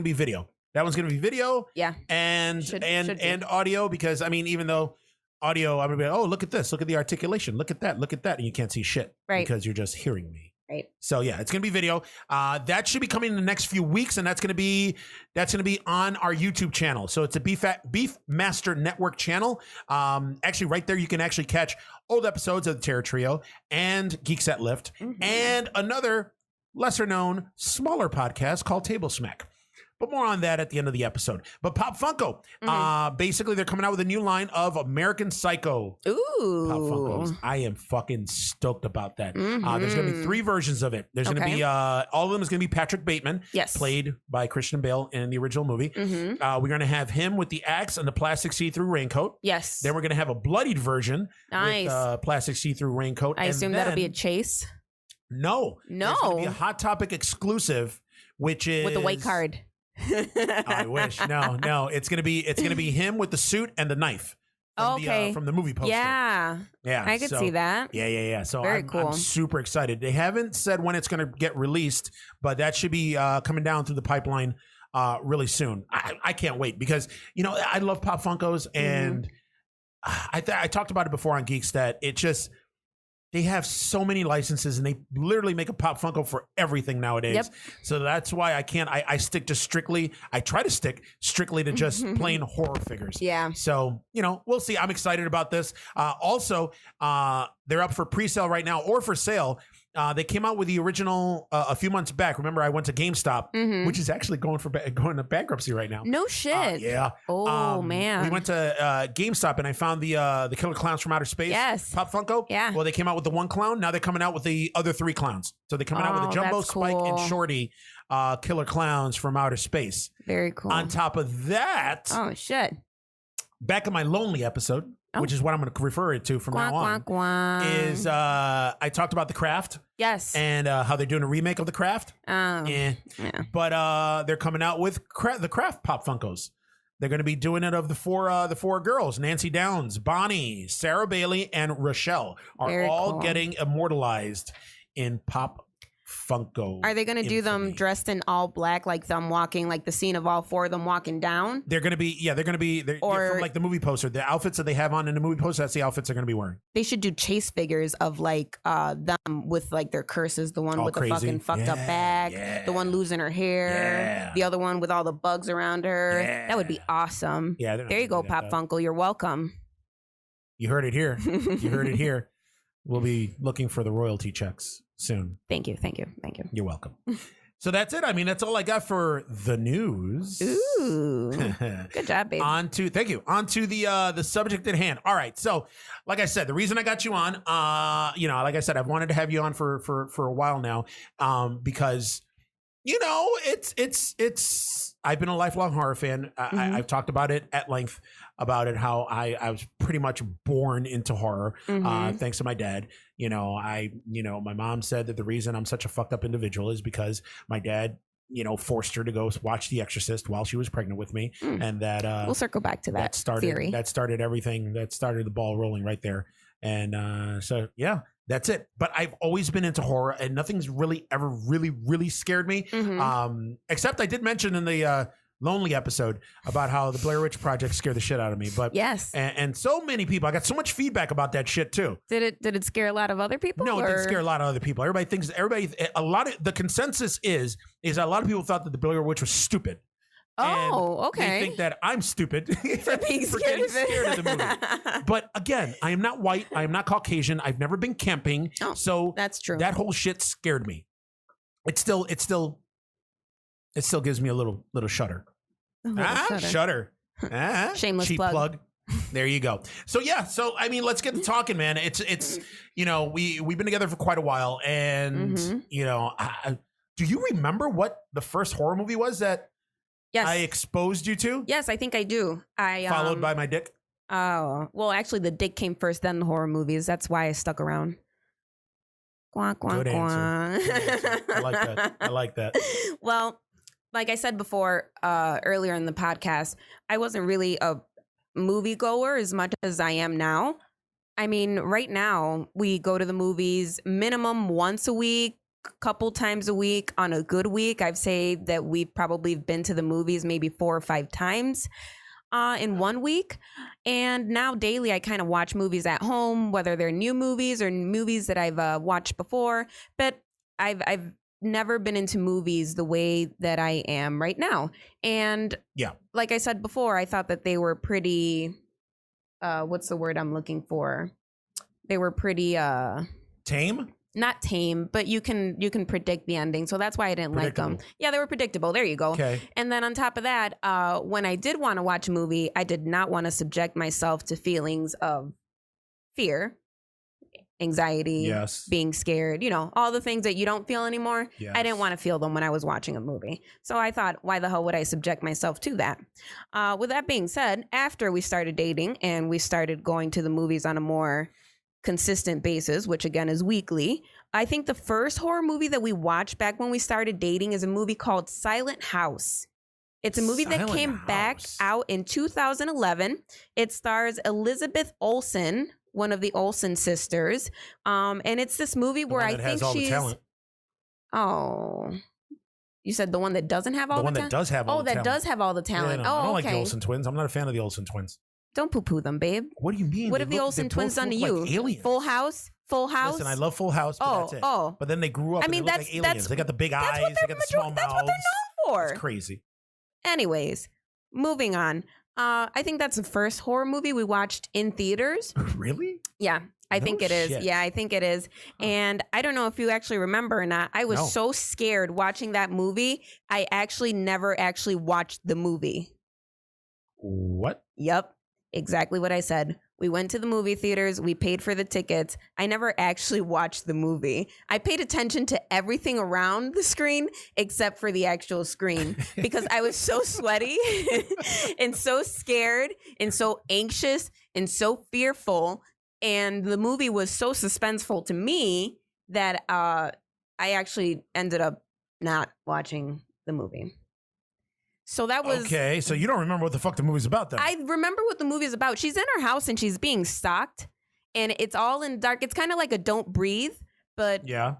be video. That one's going to be video. Yeah. And audio because even though audio, I'm going to be like, oh, look at this. Look at the articulation. Look at that. And you can't see shit. Right. Because you're just hearing me. Right. So yeah, it's gonna be video. That should be coming in the next few weeks, and that's gonna be on our YouTube channel. So it's a Beefmaster Network channel. Actually, right there you can actually catch old episodes of the Terror Trio and Geek Set Lift, and another lesser known, smaller podcast called Table Smack. But more on that at the end of the episode. But Pop Funko, basically they're coming out with a new line of American Psycho Pop Funkos. I am fucking stoked about that. There's going to be 3 versions of it. There's going to be, all of them is going to be Patrick Bateman, played by Christian Bale in the original movie. We're going to have him with the axe and the plastic see-through raincoat. Yes. Then we're going to have a bloodied version with plastic see-through raincoat. I assume that'll be a chase. No. There's going to be a Hot Topic exclusive, which is... with the white card. I wish. No. It's gonna be him with the suit and the knife. From the movie poster. Yeah. I could see that. Yeah. So Very cool. I'm super excited. They haven't said when it's gonna get released, but that should be coming down through the pipeline really soon. I can't wait because I love Pop Funkos and I talked about it before on Geeks that it just. They have so many licenses and they literally make a Pop Funko for everything nowadays. Yep. So that's why I try to stick strictly to just plain horror figures. Yeah. So, we'll see. I'm excited about this. Also, they're up for pre-sale right now or for sale. They came out with the original a few months back. Remember, I went to GameStop, which is actually going to bankruptcy right now. No shit. Yeah. Oh man. We went to GameStop and I found the Killer Clowns from Outer Space. Yes. Pop Funko. Yeah. Well, they came out with the 1 clown. Now they're coming out with the other 3 clowns. So they're coming out with the Jumbo, Spike, and Shorty Killer Clowns from Outer Space. Very cool. On top of that. Oh shit. Back in my lonely episode, which is what I'm going to refer it to from now on, is I talked about The Craft. Yes. And how they're doing a remake of The Craft. Yeah. But they're coming out with the Craft Pop Funkos. They're going to be doing it of the four girls: Nancy Downs, Bonnie, Sarah Bailey, and Rochelle are Very all cool. getting immortalized in Pop Funko. Are they going to do them infamy. dressed in all black, like them walking, like the scene of all four of them walking down? They're going to be, Or- from like the movie poster. The outfits that they have on in the movie poster, that's the outfits they're going to be wearing. They should do chase figures of like them with like their curses. The one All with crazy. the fucking fucked up back. Yeah. The one losing her hair. Yeah. The other one with all the bugs around her. Yeah. That would be awesome. Yeah, they're not There you gonna go, do that, Pop though. Funkle. You're welcome. You heard it here. You heard it here. We'll be looking for the royalty checks soon. Thank you. Thank you. Thank you. You're welcome. So that's it. I mean, that's all I got for the news. Ooh. Good job, babe. Thank you. On to the subject at hand. All right. So, like I said, the reason I got you on, like I said, I've wanted to have you on for a while now, because it's I've been a lifelong horror fan. I've talked about it at length about it, how I was pretty much born into horror, thanks to my dad. My mom said that the reason I'm such a fucked up individual is because my dad, forced her to go watch The Exorcist while she was pregnant with me. And that, we'll circle back to that theory. that started everything. That started the ball rolling right there. And so, yeah, that's it. But I've always been into horror, and nothing's really ever really scared me. Except I did mention in the Lonely episode about how the Blair Witch Project scared the shit out of me. But yes, and so many people, I got so much feedback about that shit too. Did it scare a lot of other people? No, it didn't scare a lot of other people. The consensus is a lot of people thought that the Blair Witch was stupid. Oh, okay. They think that I'm stupid for being scared getting of it. scared of the movie. But again, I am not white. I am not Caucasian. I've never been camping. Oh, so that's true. That whole shit scared me. It still gives me a little shudder. Shudder. Shameless cheap plug. There you go. So yeah, I mean, let's get to talking, man. It's we've been together for quite a while, and do you remember what the first horror movie was that Yes. I exposed you to? Yes, I think I do. Followed by my dick. Oh, well, actually, the dick came first, then the horror movies. That's why I stuck around. Quack, quack, Good answer. quack. Good answer. I like that. Well, like I said before, earlier in the podcast, I wasn't really a moviegoer as much as I am now. I mean, right now, we go to the movies minimum once a week, couple times a week. On a good week, I'd say that we've probably been to the movies maybe 4 or 5 times in 1 week. And now daily, I kind of watch movies at home, whether they're new movies or movies that I've watched before. But I've never been into movies the way that I am right now. And yeah, like I said before, I thought that they were pretty, what's the word I'm looking for? They were pretty tame. Not tame, but you can predict the ending. So that's why I didn't like them. Yeah, they were predictable. There you go. Okay. And then on top of that, when I did want to watch a movie, I did not want to subject myself to feelings of fear, anxiety, Yes. being scared, all the things that you don't feel anymore. Yes. I didn't want to feel them when I was watching a movie. So I thought, why the hell would I subject myself to that? With that being said, after we started dating and we started going to the movies on a more consistent basis, which again is weekly, I think the first horror movie that we watched back when we started dating is a movie called Silent House. It's a movie that Silent came back House. out in 2011. It stars Elizabeth Olsen, one of the Olsen sisters. And it's this movie where I think all she's... the talent. Oh. You said the one that doesn't have all the one talent? that does have all the talent. that does have all the Yeah, talent. no, I don't like okay. the Olsen twins. I'm not a fan of the Olsen twins. Don't poo-poo them, babe. What do you mean? What have the Olsen twins done to you? Like aliens. Full House? Full House? Listen, I love Full House, but that's it. Oh. But then they grew up I and mean, they look like aliens. They got the big eyes. They got the small mouths. That's what they're known for. It's crazy. Anyways, moving on. I think that's the first horror movie we watched in theaters. Really? Yeah, I think it is. shit. Yeah, I think it is. And I don't know if you actually remember or not. I was so scared watching that movie. I actually never actually watched the movie. What? Yep, exactly what I said. We went to the movie theaters. We paid for the tickets. I never actually watched the movie. I paid attention to everything around the screen except for the actual screen because I was so sweaty and so scared and so anxious and so fearful. And the movie was so suspenseful to me that I actually ended up not watching the movie. So that was Okay, so you don't remember what the fuck the movie's about then? I remember what the movie is about. She's in her house and she's being stalked, and it's all in dark. It's kind of like a Don't Breathe, but yeah.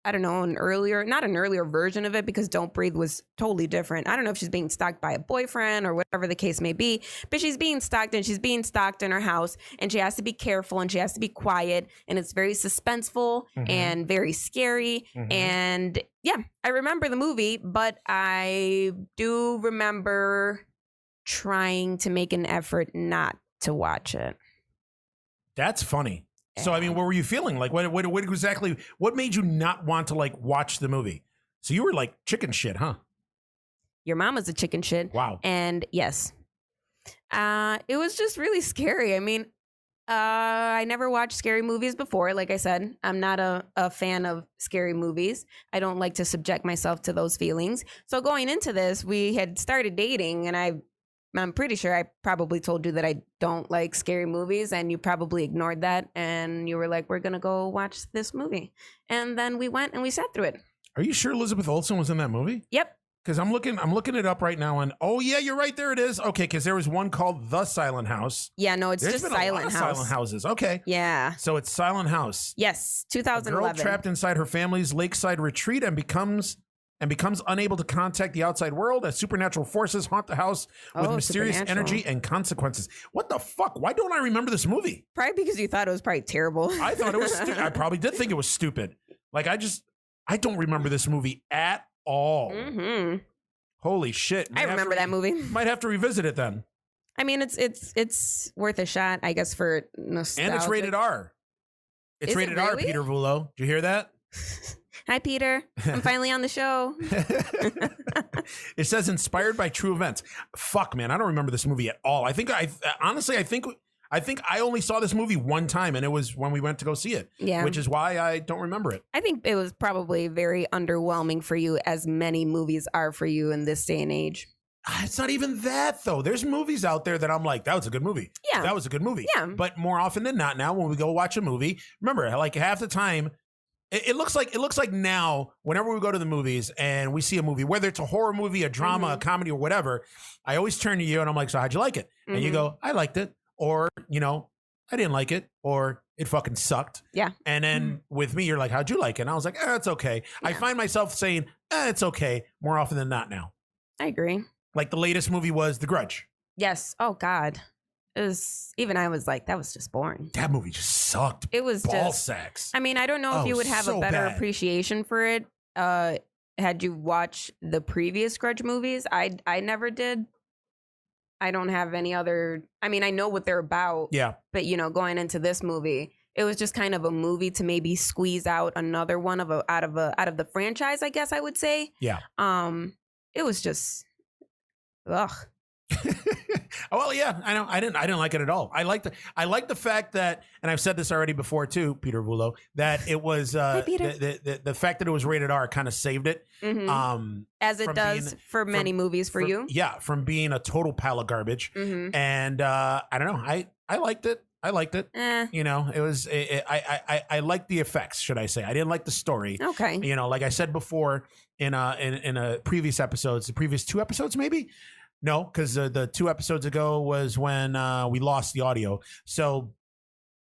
I don't know, not an earlier version of it, because Don't Breathe was totally different. I don't know if she's being stalked by a boyfriend or whatever the case may be, but she's being stalked, and she's being stalked in her house, and she has to be careful and she has to be quiet, and it's very suspenseful and very scary. And yeah, I remember the movie, but I do remember trying to make an effort not to watch it. That's funny. So, I mean, what were you feeling? Like, what exactly, what made you not want to, like, watch the movie? So you were like chicken shit, huh? Your mom was a chicken shit. Wow. And yes, it was just really scary. I mean, I never watched scary movies before. Like I said, I'm not a fan of scary movies. I don't like to subject myself to those feelings. So going into this, we had started dating, and I'm pretty sure I probably told you that I don't like scary movies, and you probably ignored that, and you were like, we're going to go watch this movie. And then we went and we sat through it. Are you sure Elizabeth Olsen was in that movie? Yep. Because I'm looking it up right now, and oh yeah, you're right, there it is. Okay, because there was one called The Silent House. Yeah, no, it's There's just been Silent a lot House. of Silent Houses. Okay. Yeah. So it's Silent House. Yes, A 2011. girl trapped inside her family's lakeside retreat and becomes unable to contact the outside world as supernatural forces haunt the house with mysterious energy and consequences. What the fuck? Why don't I remember this movie? Probably because you thought it was probably terrible. I thought it was stupid. I probably did think it was stupid. Like, I don't remember this movie at all. Holy shit. I remember that movie. Might have to revisit it then. I mean, it's worth a shot, I guess, for nostalgia. And it's rated R. It's Is it rated R, really? Peter Vullo. Did you hear that? Hi, Peter. I'm finally on the show. It says inspired by true events. Fuck, man. I don't remember this movie at all. I think I only saw this movie one time, and it was when we went to go see it. Yeah. Which is why I don't remember it. I think it was probably very underwhelming for you, as many movies are for you in this day and age. It's not even that, though. There's movies out there that I'm like, that was a good movie. Yeah. That was a good movie. Yeah. But more often than not now, when we go watch a movie, remember, like half the time, it looks like now, whenever we go to the movies and we see a movie, whether it's a horror movie, a drama, a comedy, or whatever, I always turn to you and I'm like, so how'd you like it? And you go, I liked it. Or, I didn't like it. Or it fucking sucked. Yeah. And then with me, you're like, how'd you like it? And I was like, it's okay. Yeah. I find myself saying, it's okay more often than not now. I agree. Like the latest movie was The Grudge. Yes. Oh, God. I was like, that was just boring. That movie just sucked. It was ball just sacks. I mean, I don't know if you would have a better appreciation for it had you watched the previous Grudge movies. I never did. I don't have any other. I mean, I know what they're about. Yeah. But going into this movie, it was just kind of a movie to maybe squeeze out another one out of the franchise, I guess I would say. Yeah. It was just, ugh. Well, yeah, I know. I didn't like it at all. I like the fact that, and I've said this already before too, Peter Vullo, that it was the fact that it was rated R kind of saved it. As it does for many movies for you. Yeah, from being a total pile of garbage. And I don't know. I liked it. I liked it. It was. I liked the effects. Should I say? I didn't like the story. Okay. Like I said before in a previous episodes, the previous 2 episodes maybe. No, because the 2 episodes ago was when we lost the audio. So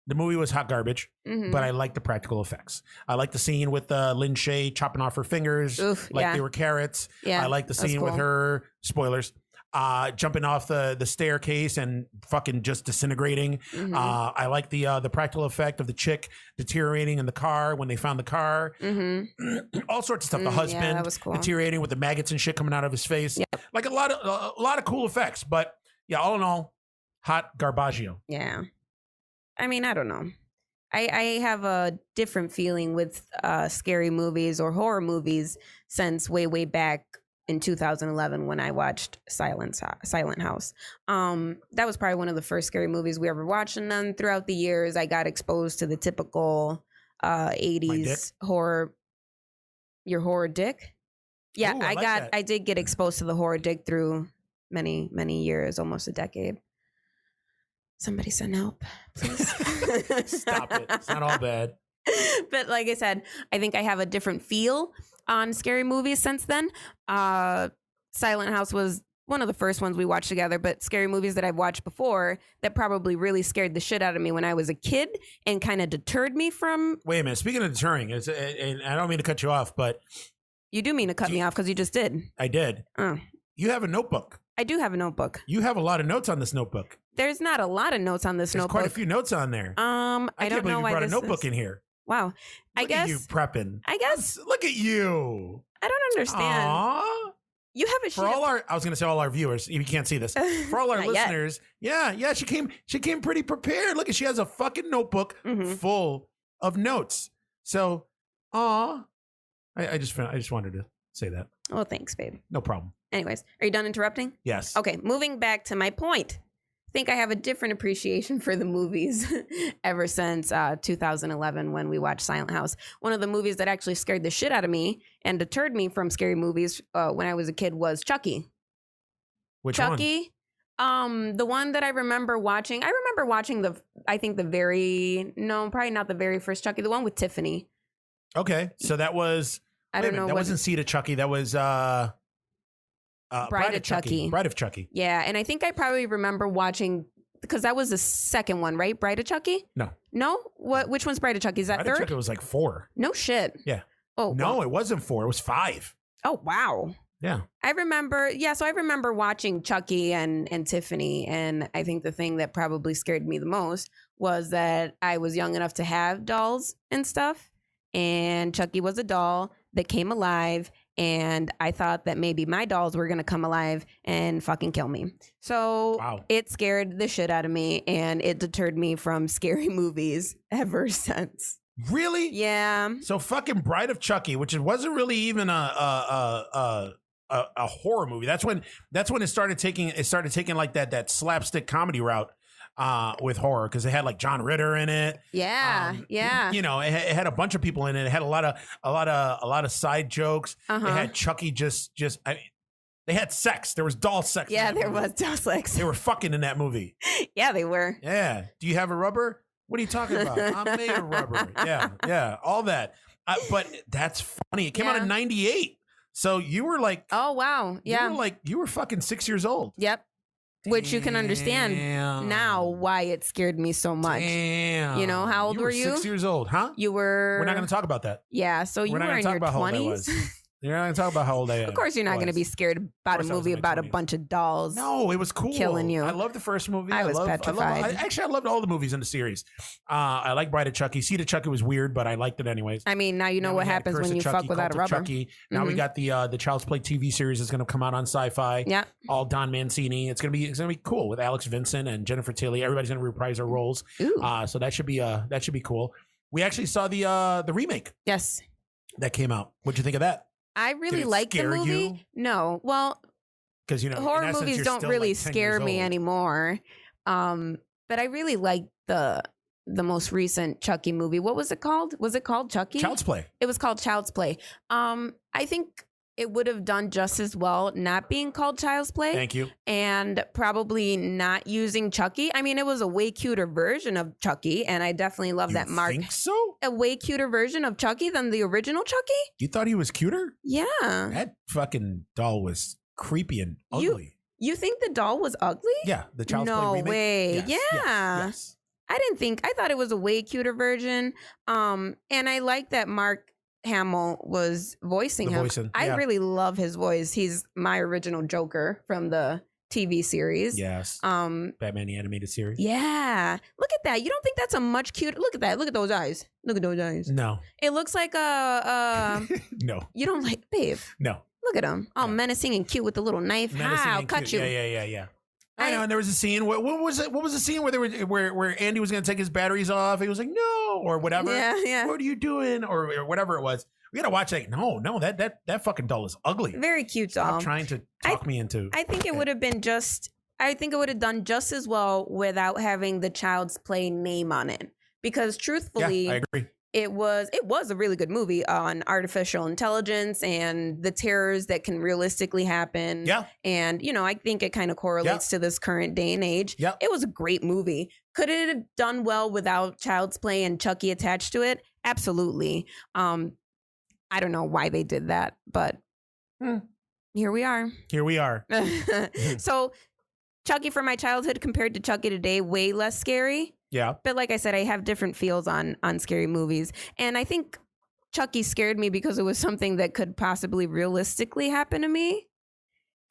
the movie was hot garbage, but I like the practical effects. I like the scene with Lin Shaye chopping off her fingers they were carrots. Yeah, I like the scene with her, spoilers, jumping off the staircase and fucking just disintegrating. I like the practical effect of the chick deteriorating in the car when they found the car. All sorts of stuff. The husband that was cool. deteriorating with the maggots and shit coming out of his face. Yep. Like a lot of cool effects. But yeah, all in all, hot garbaggio. Yeah. I mean, I don't know. I have a different feeling with scary movies or horror movies since way back in 2011 when I watched Silent House. That was probably one of the first scary movies we ever watched. And then throughout the years, I got exposed to the typical 80s horror. Your horror dick? Yeah, Ooh, I did get exposed to the horror dick through many, many years, almost a decade. Somebody send help, please. Stop it. It's not all bad. But like I said, I think I have a different feel on scary movies since then. Silent House was one of the first ones we watched together, but scary movies that I've watched before that probably really scared the shit out of me when I was a kid and kind of deterred me from. Wait a minute. Speaking of deterring, and I don't mean to cut you off, but You do mean to cut me off because you just did. I did. Oh. You have a notebook. I do have a notebook. You have a lot of notes on this notebook. The's not a lot of notes on this There's notebook. quite a few notes on there. I can't don't believe know you why brought a this notebook is. in here. Wow. Look at you prepping. I guess. Look at you. I don't understand. Aww. You have a sheet. For all our, I was going to say all our viewers. You can't see this. For all our Not yet. listeners, yeah. She came pretty prepared. Look, she has a fucking notebook full of notes. So, I just wanted to say that. Oh, thanks, babe. No problem. Anyways, are you done interrupting? Yes. Okay, moving back to my point. I think I have a different appreciation for the movies ever since 2011 when we watched Silent House. One of the movies that actually scared the shit out of me and deterred me from scary movies when I was a kid was Chucky. Which one? Chucky, the one that I remember watching. I remember watching probably not the very first Chucky, the one with Tiffany. Okay, so that was. I don't know. That wasn't Seed of Chucky. That was Bride of Chucky. Bride of Chucky. Yeah, and I think I probably remember watching because that was the second one, right? Bride of Chucky? No. What? Which one's Bride of Chucky? Is that Bride third? of Chucky was like 4. No shit. Yeah. Oh no, well. it wasn't 4. It was 5. Oh wow. Yeah. I remember. Yeah, so I remember watching Chucky and Tiffany, and I think the thing that probably scared me the most was that I was young enough to have dolls and stuff, and Chucky was a doll that came alive, and I thought that maybe my dolls were going to come alive and fucking kill me. So It scared the shit out of me, and it deterred me from scary movies ever since. Really? Yeah. So fucking Bride of Chucky, which wasn't really even a horror movie. That's when it started taking like that slapstick comedy route. With horror, because it had like John Ritter in it. Yeah, yeah. You know, it had a bunch of people in it. It had a lot of side jokes. It had Chucky they had sex. There was doll sex. Yeah, there was doll sex. They were fucking in that movie. Yeah, they were. Yeah. Do you have a rubber? What are you talking about? I'm made of rubber. Yeah. All that. But that's funny. It came out in 98. So you were like, oh wow, yeah. You were fucking 6 years old. Yep. Which you can understand now why it scared me so much. Damn. You know, how old were you? 6 years old, huh? You were. We're not going to talk about that. Yeah, so you were in your 20s. You're not going to talk about how old I am. Of course, you're not going to be scared about a movie about 20s. A bunch of dolls. No, it was cool. Killing you. I loved the first movie. I was petrified. I loved all the movies in the series. I like Bride of Chucky. Seed of Chucky was weird, but I liked it anyways. I mean, now you know what happens when you fuck without a rubber. Chucky. Now we got the Child's Play TV series that's going to come out on Sci-Fi. Yeah. All Don Mancini. It's going to be cool with Alex Vincent and Jennifer Tilly. Everybody's going to reprise their roles. Ooh. So that should be cool. We actually saw the remake. Yes. That came out. What'd you think of that? I really liked the movie. You? No, well, because horror movies don't really scare me anymore. But I really liked the most recent Chucky movie. What was it called? Was it called Chucky? Child's Play. It was called Child's Play. I think it would have done just as well not being called Child's Play. Thank you. And probably not using Chucky. I mean, it was a way cuter version of Chucky, and I definitely love that Mark. You think so? A way cuter version of Chucky than the original Chucky? You thought he was cuter? Yeah. That fucking doll was creepy and ugly. You think the doll was ugly? Yeah, the Child's Play remake. No way. Yes, Yeah. yes. I thought it was a way cuter version. And I like that Mark Hamill was voicing him. I really love his voice. He's my original Joker from the TV series. Yes. Batman the Animated Series. Yeah. Look at that. You don't think that's a much cuter? Look at that. Look at those eyes. Look at those eyes. No. It looks like a No. You don't like, babe? No. Look at him. All menacing and cute with the little knife. Menacing I'll and cut cute. you. Yeah. I know, and there was a scene. What was it? What was the scene where where Andy was going to take his batteries off? He was like, "No," or whatever. Yeah. What are you doing? Or whatever it was. We got to watch that. No, that fucking doll is ugly. Very cute doll. Stop trying to talk me into. I think it would have been just. I think it would have done just as well without having the Child's Play name on it. Because truthfully, I agree. It was a really good movie on artificial intelligence and the terrors that can realistically happen. Yeah. And, I think it kind of correlates to this current day and age. Yeah. It was a great movie. Could it have done well without Child's Play and Chucky attached to it? Absolutely. I don't know why they did that, but Here we are. Here we are. So Chucky from my childhood compared to Chucky today, way less scary. Yeah. But like I said, I have different feels on scary movies. And I think Chucky scared me because it was something that could possibly realistically happen to me.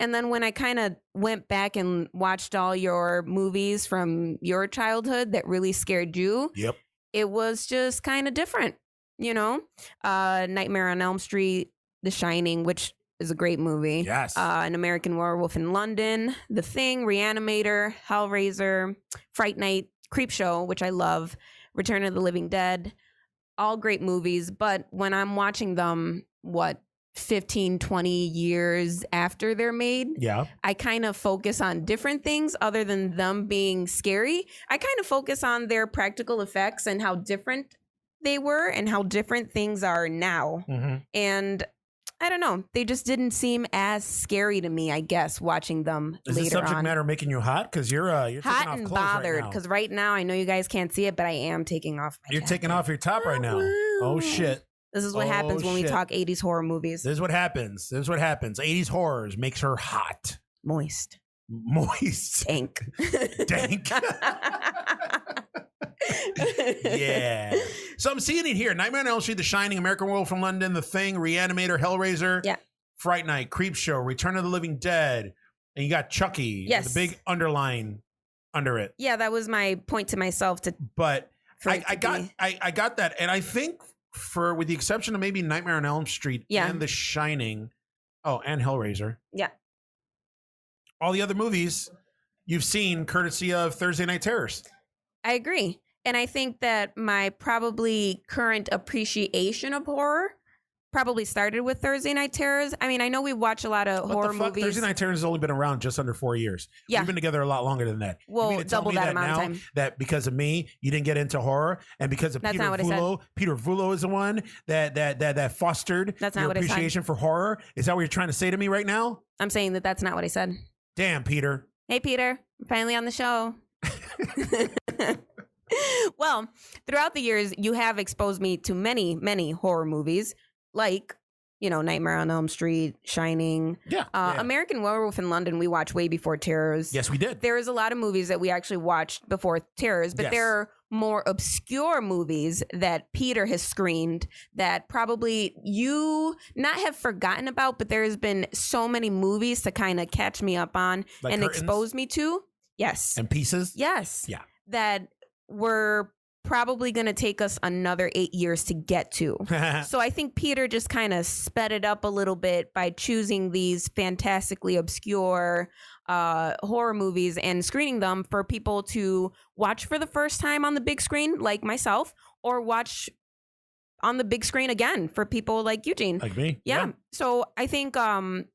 And then when I kind of went back and watched all your movies from your childhood that really scared you, Yep. it was just kind of different, you know? Nightmare on Elm Street, The Shining, which is a great movie. Yes. An American Werewolf in London, The Thing, Reanimator, Hellraiser, Fright Night, Creepshow, which I love, Return of the Living Dead, all great movies. But when I'm watching them, 15, 20 years after they're made, Yeah. I kind of focus on different things other than them being scary. I kind of focus on their practical effects and how different they were and how different things are now. Mm-hmm. And I don't know, they just didn't seem as scary to me, I guess, watching them Is later this subject on. matter making you hot? Because you're taking Hot off and clothes bothered, right now. because right now, I know you guys can't see it, but I am taking off my You're jacket. taking off your top right now. Oh, shit. This is what Oh, happens when we shit. talk 80s horror movies. This is what happens. 80s horrors makes her hot. Moist. Moist. Dank. Dank. Yeah. So I'm seeing it here. Nightmare on Elm Street, The Shining, American Werewolf from London, The Thing, Reanimator, Hellraiser, Yeah. Fright Night, Creepshow, Return of the Living Dead, and you got Chucky. Yes. The big underline under it. Yeah, that was my point to myself to. But for I it to got be- I got that, and I think with the exception of maybe Nightmare on Elm Street Yeah. and The Shining, and Hellraiser. Yeah. All the other movies you've seen courtesy of Thursday Night Terrors. I agree. And I think that my probably current appreciation of horror probably started with Thursday Night Terrors. I mean, I know we watch a lot of What horror the fuck? movies. Thursday Night Terrors has only been around just under 4 years. Yeah. We've been together a lot longer than that. You Well, mean to tell double me that amount of now time. that because of me, you didn't get into horror, and because of That's Peter not what I said. Vullo, Peter Vullo is the one that fostered That's not your what I said. appreciation for horror. Is that what you're trying to say to me right now? I'm saying that that's not what I said. Damn, Peter. Hey, Peter, I'm finally on the show. Well, throughout the years, you have exposed me to many, many horror movies, like, Nightmare on Elm Street, Shining, Yeah. Yeah. American Werewolf in London. We watched way before Terrors. Yes, we did. There is a lot of movies that we actually watched before Terrors, but Yes. there are more obscure movies that Peter has screened that probably you not have forgotten about, but there has been so many movies to kind of catch me up on Like and Curtains? expose me to. Yes. And Pieces. Yes. Yeah. That we're probably going to take us another 8 years to get to. So I think Peter just kind of sped it up a little bit by choosing these fantastically obscure horror movies and screening them for people to watch for the first time on the big screen, like myself, or watch on the big screen again for people like Eugene. Like me. Yeah. So I think I'm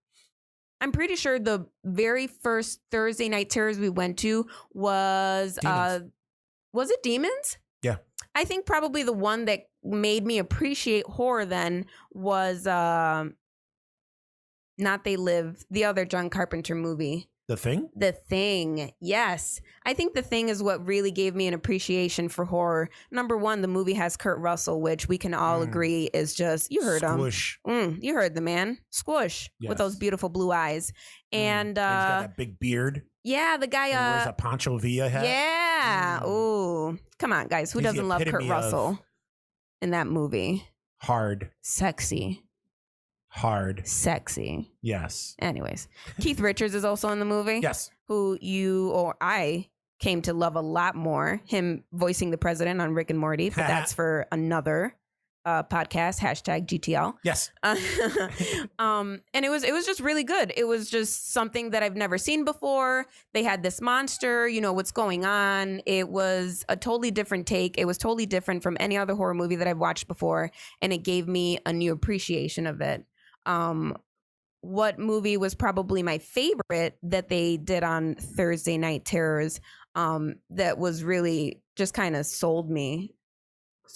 pretty sure the very first Thursday Night Terrors we went to was it Demons? Yeah. I think probably the one that made me appreciate horror then was Not They Live, the other John Carpenter movie. The Thing? The Thing. Yes. I think The Thing is what really gave me an appreciation for horror. Number one, the movie has Kurt Russell, which we can all agree is just, you heard him. Squish. You heard the man. Squish. Yes. With those beautiful blue eyes. And he's got that big beard. yeah, the guy And wears a Pancho Villa hat. yeah. Ooh. Come on, guys. Who He's the doesn't love Kurt epitome of- Russell in that movie? Hard. Sexy. Sexy. Yes. Anyways, Keith Richards is also in the movie. Yes. Who you or I came to love a lot more. Him voicing the president on Rick and Morty, but that's for another podcast. #GTL. Yes. And it was just really good. It was just something that I've never seen before. They had this monster, what's going on. It was a totally different take. It was totally different from any other horror movie that I've watched before, and it gave me a new appreciation of it. What movie was probably my favorite that they did on Thursday Night Terrors that was really just kind of sold me?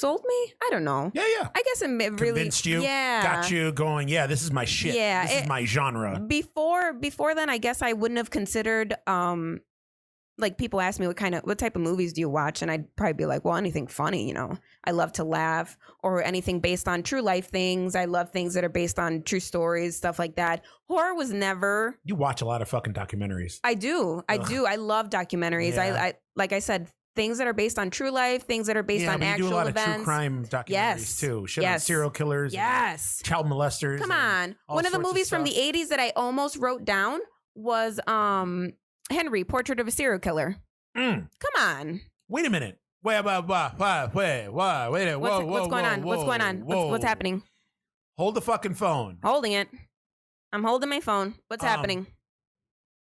I don't know. Yeah, yeah. I guess it really Convinced you? Yeah. Got you going, yeah, this is my shit. Yeah, This is my genre. Before then, I guess I wouldn't have considered like people ask me what type of movies do you watch, and I'd probably be like, well, anything funny, you know. I love to laugh, or anything based on true life things. I love things that are based on true stories, stuff like that. Horror was never. You watch a lot of fucking documentaries. I do. I love documentaries. Yeah. I like I said, things that are based on true life, things that are based on but actual you do a lot events. of true crime documentaries too. Shit on serial killers. Yes. Child molesters. Come on. One of the movies from the 80s that I almost wrote down was Henry, Portrait of a Serial Killer. Come on. Wait a minute. Wait, what's going on? What's going on? What's happening? Hold the fucking phone. Holding it. I'm holding my phone. What's happening?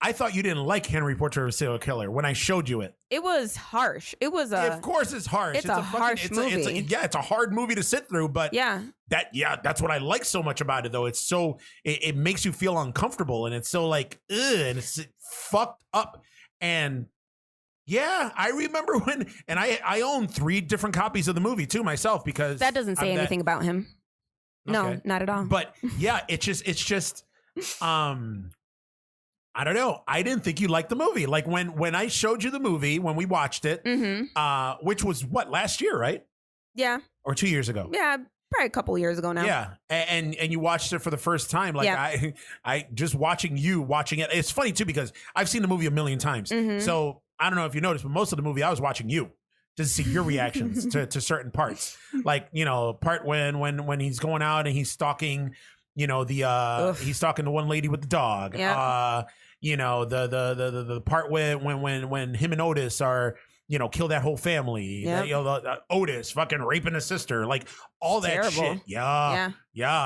I thought you didn't like Henry, Portrait of a Serial Killer when I showed you it. It was harsh. It was of course it's harsh. It's a harsh movie. It's a hard movie to sit through, but that's what I like so much about it though. It's so it makes you feel uncomfortable, and it's so like and it's fucked up. And yeah, I remember and I own 3 different copies of the movie too myself, because that doesn't say anything about him. No, not at all. But yeah, it's just I don't know. I didn't think you liked the movie. Like when I showed you the movie, when we watched it, which was last year, right? Yeah. Or 2 years ago? Yeah, probably a couple years ago now. Yeah, and you watched it for the first time. Like I just watching it. It's funny too, because I've seen the movie a million times. So I don't know if you noticed, but most of the movie I was watching you to see your reactions to certain parts. Like, you know, part when he's going out and he's stalking, you know, he's stalking the one lady with the dog. Yep. You know, the part when him and Otis are, you know, kill that whole family. Yep. You know, Otis fucking raping his sister, like all that Terrible. shit. Yeah.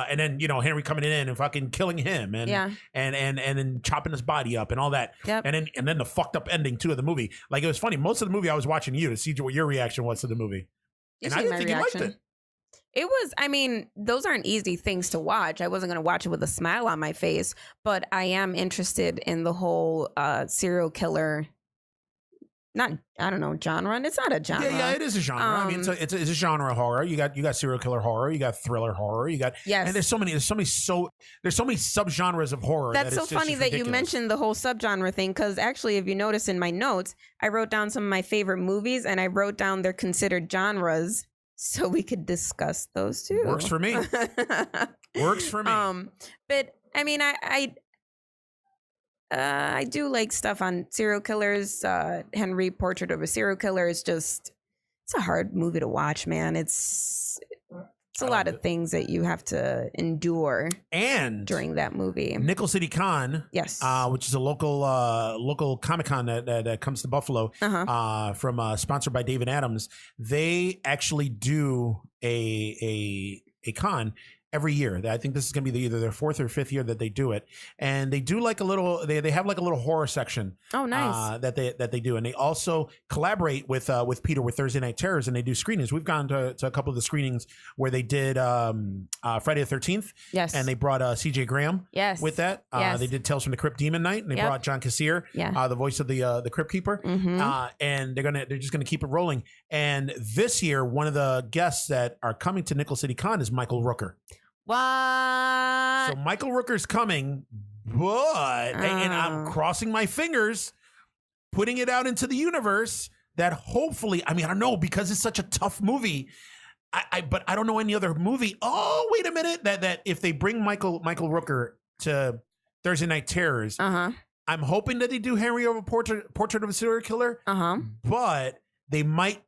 And then, you know, Henry coming in and fucking killing him and then chopping his body up and all that. Yep. And then the fucked up ending too of the movie. Like, it was funny. Most of the movie I was watching you to see what your reaction was to the movie. And I didn't think you liked it. It was, I mean, those aren't easy things to watch. I wasn't going to watch it with a smile on my face, but I am interested in the whole serial killer, I don't know, genre. And it's not a genre. Yeah, it is a genre. I mean, it's a genre of horror. You got serial killer horror. You got thriller horror. You got and there's so many subgenres of horror. That's so funny that you mentioned the whole subgenre thing, because actually, if you notice in my notes, I wrote down some of my favorite movies, and I wrote down their considered genres, so we could discuss those too. Works for me. Works for me. But I mean, I do like stuff on serial killers. Henry, Portrait of a Serial Killer is it's a hard movie to watch, man. It's a lot of things that you have to endure during that movie. Nickel City Con, yes, which is a local Comic-Con that comes to Buffalo, from sponsored by David Adams. They actually do a con every year. I think this is going to be either their 4th or 5th year that they do it, and they do like a little. They have like a little horror section. Oh, nice. That they do, and they also collaborate with Peter with Thursday Night Terrors, and they do screenings. We've gone to a couple of the screenings where they did Friday the 13th. Yes, and they brought C.J. Graham. Yes, with that. Yes. They did Tales from the Crypt Demon Night, and they brought John Kassir, the voice of the Crypt Keeper. And they're just gonna keep it rolling. And this year, one of the guests that are coming to Nickel City Con is Michael Rooker. What? So Michael Rooker's coming, but and I'm crossing my fingers, putting it out into the universe that hopefully, I mean, I don't know, because it's such a tough movie. But I don't know any other movie. Oh, wait a minute. That if they bring Michael Rooker to Thursday Night Terrors, I'm hoping that they do Henry over Portrait of a Serial Killer. But they might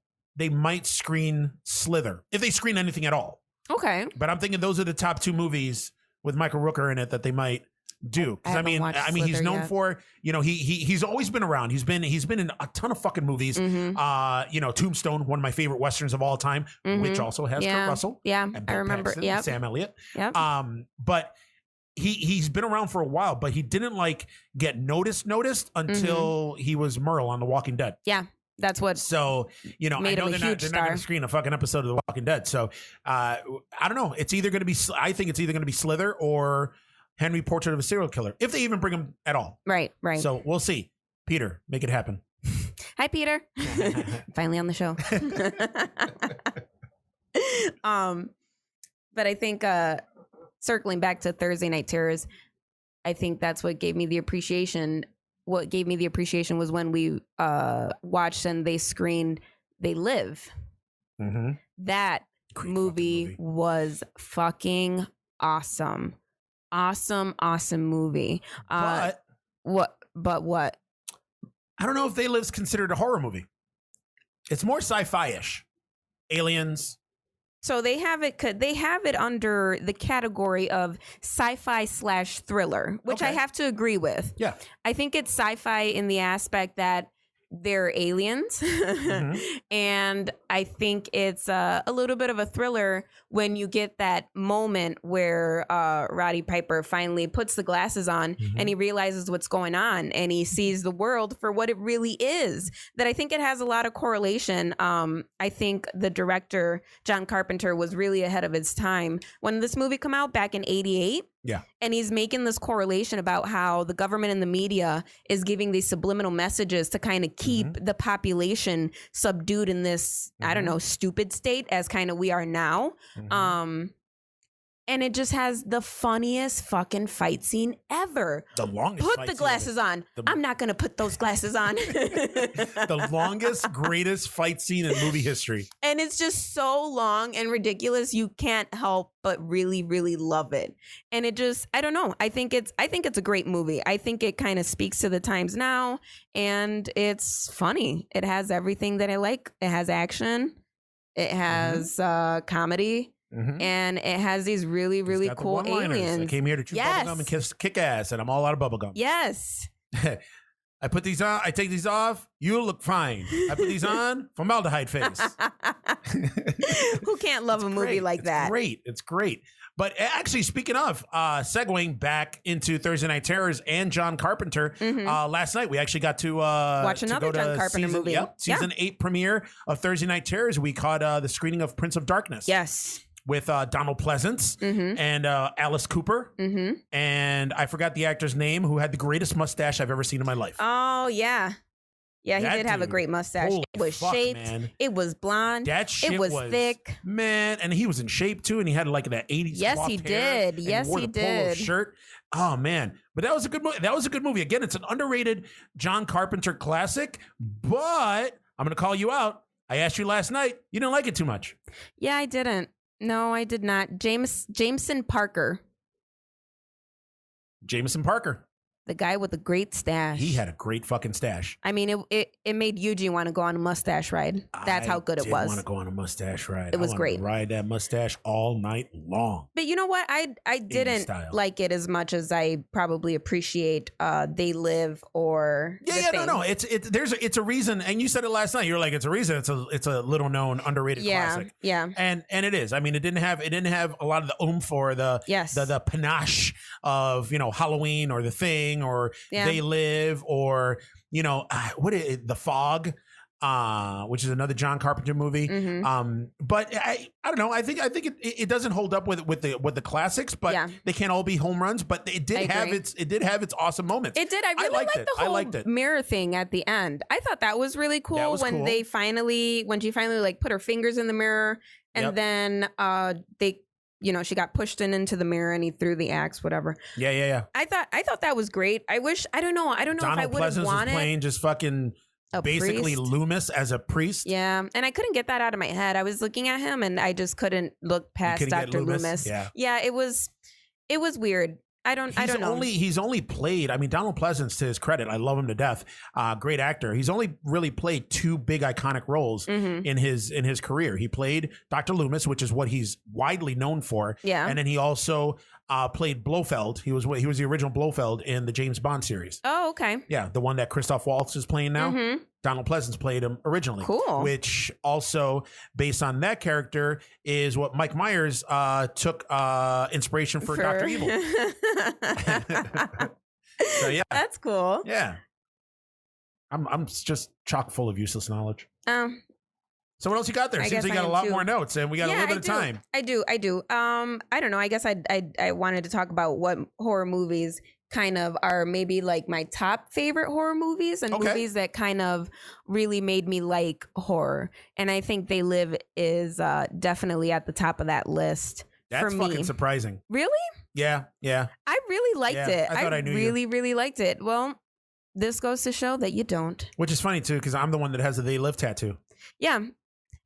screen Slither, if they screen anything at all. Okay. But I'm thinking those are the top 2 movies with Michael Rooker in it that they might do. Because I mean he's known for, you know, he's always been around. He's been in a ton of fucking movies. You know, Tombstone, one of my favorite westerns of all time, which also has Kurt Russell. Yeah, and I remember. Paxton, Sam Elliott. Yeah. But he's been around for a while, but he didn't like get noticed until he was Merle on The Walking Dead. Yeah. That's what. So, you know, I know they're not going to screen a fucking episode of The Walking Dead. So, I don't know. It's either going to be. I think it's either going to be Slither or Henry, Portrait of a Serial Killer, if they even bring him at all. Right. So we'll see. Peter, make it happen. Hi, Peter. Finally on the show. But I think circling back to Thursday Night Terrors, I think that's what gave me the appreciation what gave me the appreciation was when we watched and they screened They Live. Mm-hmm. That Great movie was fucking awesome. Awesome movie. But what? I don't know if They Live's considered a horror movie. It's more sci-fi-ish. Aliens. So they have it under the category of sci-fi / thriller, which I Okay. have to agree with. Yeah. I think it's sci-fi in the aspect that they're aliens. Mhm. And I think it's a little bit of a thriller when you get that moment where Roddy Piper finally puts the glasses on and he realizes what's going on and he sees the world for what it really is. That I think it has a lot of correlation. I think the director, John Carpenter, was really ahead of his time. When this movie came out back in 88, Yeah. and he's making this correlation about how the government and the media is giving these subliminal messages to kind of keep the population subdued in this, I don't know, stupid state as kind of we are now. And it just has the funniest fucking fight scene ever. The longest Put fight the scene glasses on. I'm not going to put those glasses on. The longest, greatest fight scene in movie history. And it's just so long and ridiculous. You can't help but really, really love it. And it just, I don't know. I think it's a great movie. I think it kind of speaks to the times now, and it's funny. It has everything that I like. It has action. It has comedy. And it has these really, really Got the cool one-liners. aliens. I came here to chew bubblegum and kick ass, and I'm all out of bubblegum. Yes. I put these on. I take these off. You look fine. I put these on. Formaldehyde face. Who can't love a movie like that? It's great. But actually, speaking of segueing back into Thursday Night Terrors and John Carpenter, last night we actually got to watch another John Carpenter movie. Yep, season 8 premiere of Thursday Night Terrors. We caught the screening of Prince of Darkness. Yes. With Donald Pleasance and Alice Cooper. And I forgot the actor's name who had the greatest mustache I've ever seen in my life. Oh, yeah. Yeah, he That did have a dude. great mustache. Holy It was fuck, shaped. man. It was blonde. That shit it was thick. Man, and he was in shape too, and he had like that 80s Yes, coiffed he hair, did. and Yes, wore he the polo did. shirt. Oh man. But that was a good movie. That was a good movie. Again, it's an underrated John Carpenter classic, but I'm gonna call you out. I asked you last night. You didn't like it too much. Yeah, I didn't. No, I did not. Jameson Parker, Jameson Parker. the guy with the great stash. He had a great fucking stash. I mean, it made Eugene want to go on a mustache ride. That's how good it I was. want to go on a mustache ride. It was I wanna great. Ride that mustache all night long. But you know what? I didn't style. like it as much as I probably appreciate They Live or The Thing. No. It's a reason, and you said it last night. You're like, it's a reason. It's a little known, underrated classic. Yeah. And it is. I mean, it didn't have a lot of the oomph or the panache of Halloween or The Thing or They Live or The Fog, which is another John Carpenter movie. But I don't know. I think it doesn't hold up with the classics, but they can't all be home runs. But it did have its awesome moments. It did. I really liked the whole mirror thing at the end. I thought that was really cool. That was when cool. when she finally like put her fingers in the mirror and then they. She got pushed into the mirror and he threw the axe, whatever. Yeah. I thought that was great. I don't know if I would have Pleasance wanted was playing just fucking basically priest. Loomis as a priest. Yeah, and I couldn't get that out of my head. I was looking at him and I just couldn't look past Dr. Loomis. Yeah, it was weird. I don't know. He's only played, I mean, Donald Pleasance, to his credit, I love him to death. Great actor. He's only really played 2 big iconic roles in his career. He played Dr. Loomis, which is what he's widely known for. Yeah. And then he also played Blofeld. He was the original Blofeld in the James Bond series. Oh, okay. Yeah, the one that Christoph Waltz is playing now. Donald Pleasance played him originally. Cool. Which also, based on that character, is what Mike Myers took inspiration for Dr. Evil. So yeah, that's cool. Yeah, I'm just chock full of useless knowledge. So what else you got there? Seems like you got a lot more notes, and we got a little bit of time. I do. I don't know. I guess I wanted to talk about what horror movies kind of are maybe like my top favorite horror movies and movies that kind of really made me like horror. And I think They Live is definitely at the top of that list. That's for me. fucking surprising. Really? Yeah. I really liked it. I thought I knew you. really liked it. Well, this goes to show that you don't. Which is funny, too, because I'm the one that has the They Live tattoo. Yeah.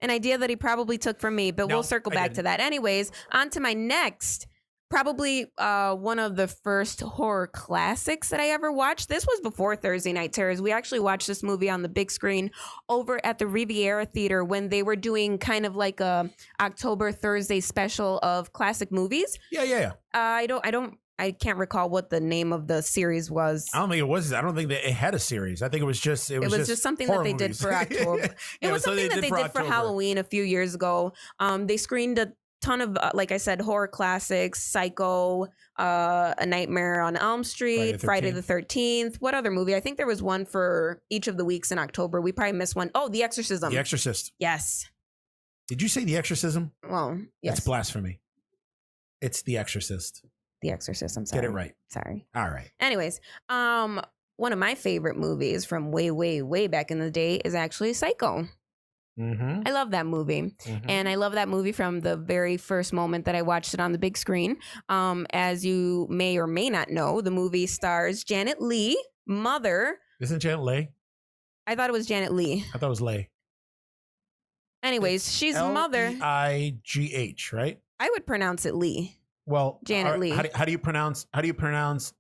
An idea that he probably took from me, but No, we'll circle I back didn't. to that. Anyways, on to my next, probably one of the first horror classics that I ever watched. This was before Thursday Night Terrors. We actually watched this movie on the big screen over at the Riviera Theater when they were doing kind of like a October Thursday special of classic movies. Yeah. I can't recall what the name of the series was. I don't think it was. I don't think that it had a series. I think it was just. It was just something that they did for October. It was something that they did for Halloween a few years ago. They screened a ton of, like I said, horror classics, Psycho, A Nightmare on Elm Street, Friday the 13th. What other movie? I think there was one for each of the weeks in October. We probably missed one. Oh, The Exorcism. The Exorcist. Yes. Did you say The Exorcism? Well, yes. It's blasphemy. It's The Exorcist. The Exorcist. I'm sorry. Get it right. Sorry. All right. Anyways, one of my favorite movies from way, way, way back in the day is actually Psycho. Mm-hmm. I love that movie. Mm-hmm. And I love that movie from the very first moment that I watched it on the big screen. As you may or may not know, the movie stars Janet Leigh, mother. Isn't Janet Leigh? I thought it was Janet Leigh. I thought it was Leigh. Anyways, she's mother. L-E-I-G-H, right? I would pronounce it Lee. Well, Janet Leigh. How do you pronounce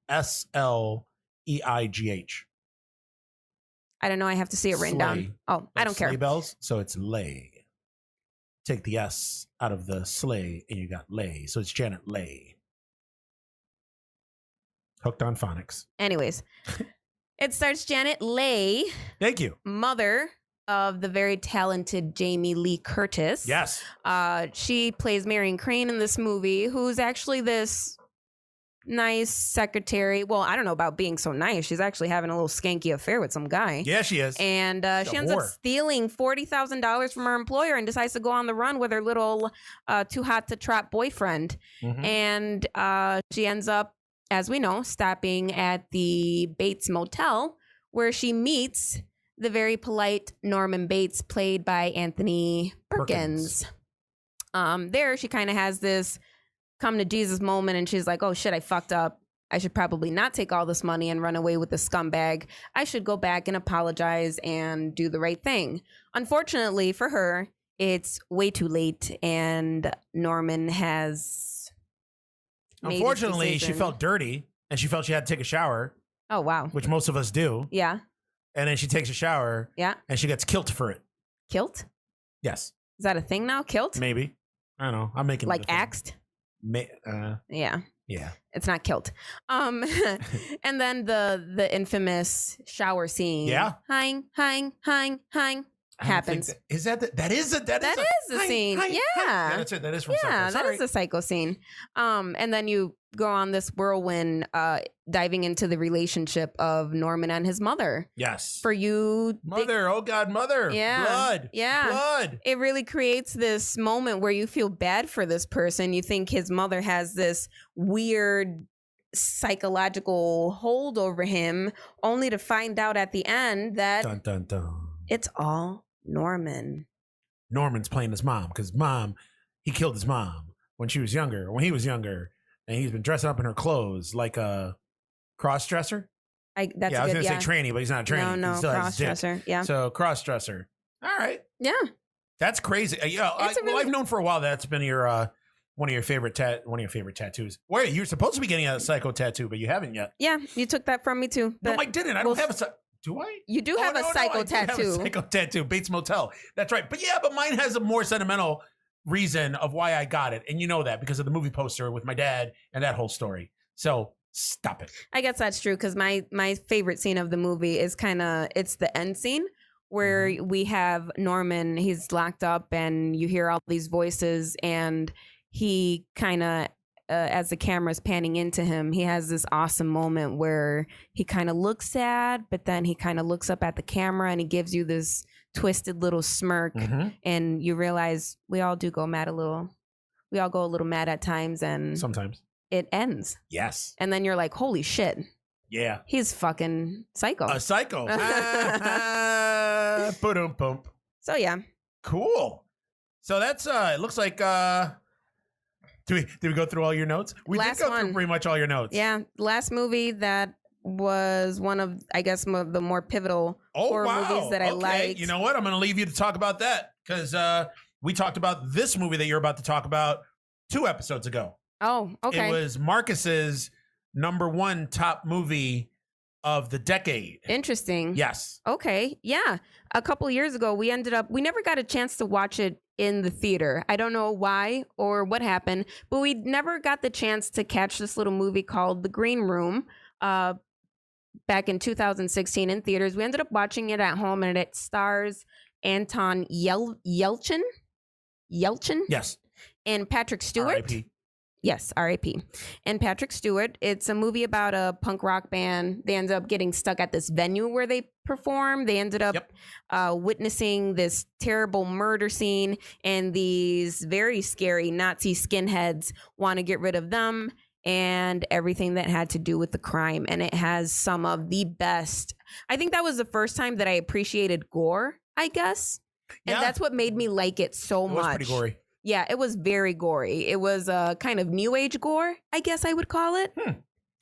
S-L-E-I-G-H? I don't know. I have to see it written down. Oh, I don't care. Sleigh bells. So it's Leigh. Take the S out of the sleigh and you got Leigh. So it's Janet Leigh. Hooked on phonics. Anyways, it starts Janet Leigh. Thank you. Mother of the very talented Jamie Lee Curtis. Yes. She plays Marion Crane in this movie, who's actually this nice secretary. Well, I don't know about being so nice. She's actually having a little skanky affair with some guy. Yeah, she is. And she ends up stealing $40,000 from her employer and decides to go on the run with her little too hot to trot boyfriend. Mm-hmm. And she ends up, as we know, stopping at the Bates Motel, where she meets the very polite Norman Bates, played by Anthony Perkins. There, she kind of has this come to Jesus moment, and she's like, oh shit, I fucked up. I should probably not take all this money and run away with the scumbag. I should go back and apologize and do the right thing. Unfortunately for her, it's way too late, and Norman has Unfortunately, she felt dirty, and she felt she had to take a shower. Oh, wow. Which most of us do. Yeah. And then she takes a shower. Yeah. And she gets kilt for it. Kilt? Yes. Is that a thing now? Kilt? Maybe. I don't know. I'm making like axed? Yeah. It's not kilt. And then the infamous shower scene. Yeah. Hang happens. Is that the scene. Yeah. That's it. That is from Psycho. Yeah, that is the Psycho scene. And then you go on this whirlwind, diving into the relationship of Norman and his mother. Yes. For you, mother. Oh God, mother. Yeah. Blood. Yeah. Blood. It really creates this moment where you feel bad for this person. You think his mother has this weird psychological hold over him, only to find out at the end that dun, dun, dun. It's all Norman. Norman's playing his mom because he killed his mom when he was younger, and he's been dressing up in her clothes like a cross-dresser. I was going to say tranny, but he's not a tranny. No, cross-dresser. Yeah. So cross-dresser. All right. Yeah. That's crazy. I've known for a while that's been your one of your favorite tattoos. Wait, you're supposed to be getting a Psycho tattoo, but you haven't yet. Yeah, you took that from me too. No, I didn't. I don't have a. Do I? You do have a Psycho tattoo. Have a Psycho tattoo, Bates Motel. That's right. But mine has a more sentimental reason of why I got it, and you know that because of the movie poster with my dad and that whole story. So stop it. I guess that's true because my favorite scene of the movie is it's the end scene where we have Norman. He's locked up, and you hear all these voices, and he kind of. As the camera's panning into him, he has this awesome moment where he kind of looks sad, but then he kind of looks up at the camera and he gives you this twisted little smirk, and you realize we all do go mad a little. We all go a little mad at times, and sometimes it ends. Yes. And then you're like, holy shit. Yeah. He's fucking psycho. A psycho. Boom. So yeah. Cool. So that's it looks like Did we go through all your notes? We did go through pretty much all your notes. Yeah. Last movie that was one of, I guess, the more pivotal horror movies that I liked. You know what? I'm going to leave you to talk about that because we talked about this movie that you're about to talk about 2 episodes ago. Oh, okay. It was Marcus's #1 top movie of the decade. Interesting. Yes. Okay. Yeah. A couple years ago, we never got a chance to watch it in the theater. I don't know why or what happened, but we never got the chance to catch this little movie called The Green Room back in 2016 in theaters. We ended up watching it at home, and it stars Anton Yelchin. Yes. And Patrick Stewart. R.I.P. Yes, R.I.P. And Patrick Stewart. It's a movie about a punk rock band. They ended up getting stuck at this venue where they perform. They ended up witnessing this terrible murder scene, and these very scary Nazi skinheads want to get rid of them and everything that had to do with the crime. And it has some of the best. I think that was the first time that I appreciated gore, I guess. And that's what made me like it so much. It was pretty gory. Yeah, it was very gory. It was a kind of new age gore, I guess I would call it.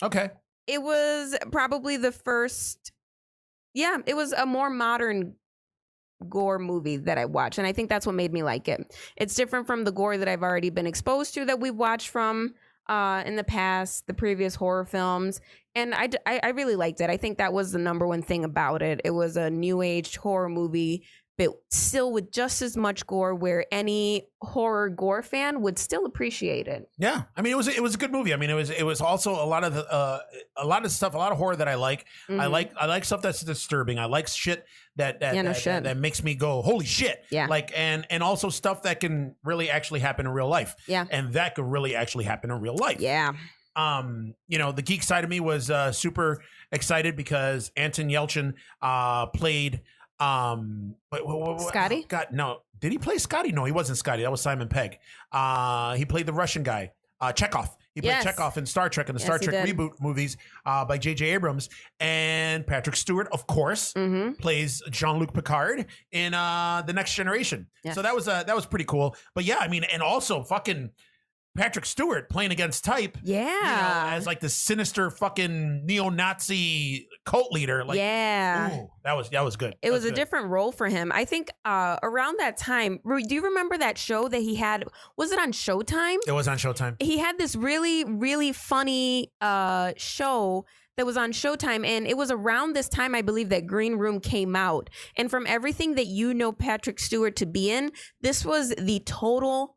Okay. It was probably the first. Yeah, it was a more modern gore movie that I watched. And I think that's what made me like it. It's different from the gore that I've already been exposed to that we've watched from in the past, the previous horror films. And I really liked it. I think that was the #1 thing about it. It was a new age horror movie, but still with just as much gore, where any horror gore fan would still appreciate it. Yeah, I mean, it was a good movie. I mean, it was also a lot of stuff, a lot of horror that I like. Mm-hmm. I like stuff that's disturbing. I like shit that makes me go, holy shit. Yeah. Like and also stuff that can really actually happen in real life. Yeah. And that could really actually happen in real life. Yeah. The geek side of me was super excited because Anton Yelchin played Scotty? God, no. Did he play Scotty? No, he wasn't Scotty. That was Simon Pegg. He played the Russian guy, Chekhov. He played Chekhov in Star Trek, in the Star Trek reboot movies by J.J. Abrams. And Patrick Stewart, of course, plays Jean-Luc Picard in The Next Generation. Yes. So that was pretty cool. But yeah, I mean, and also fucking Patrick Stewart playing against type. Yeah. As like the sinister fucking neo-Nazi cult leader. Like, ooh, that was good. It was a different role for him. I think around that time, do you remember that show that he had? Was it on Showtime? It was on Showtime. He had this really, really funny show that was on Showtime. And it was around this time, I believe, that Green Room came out. And from everything that you know Patrick Stewart to be in, this was the total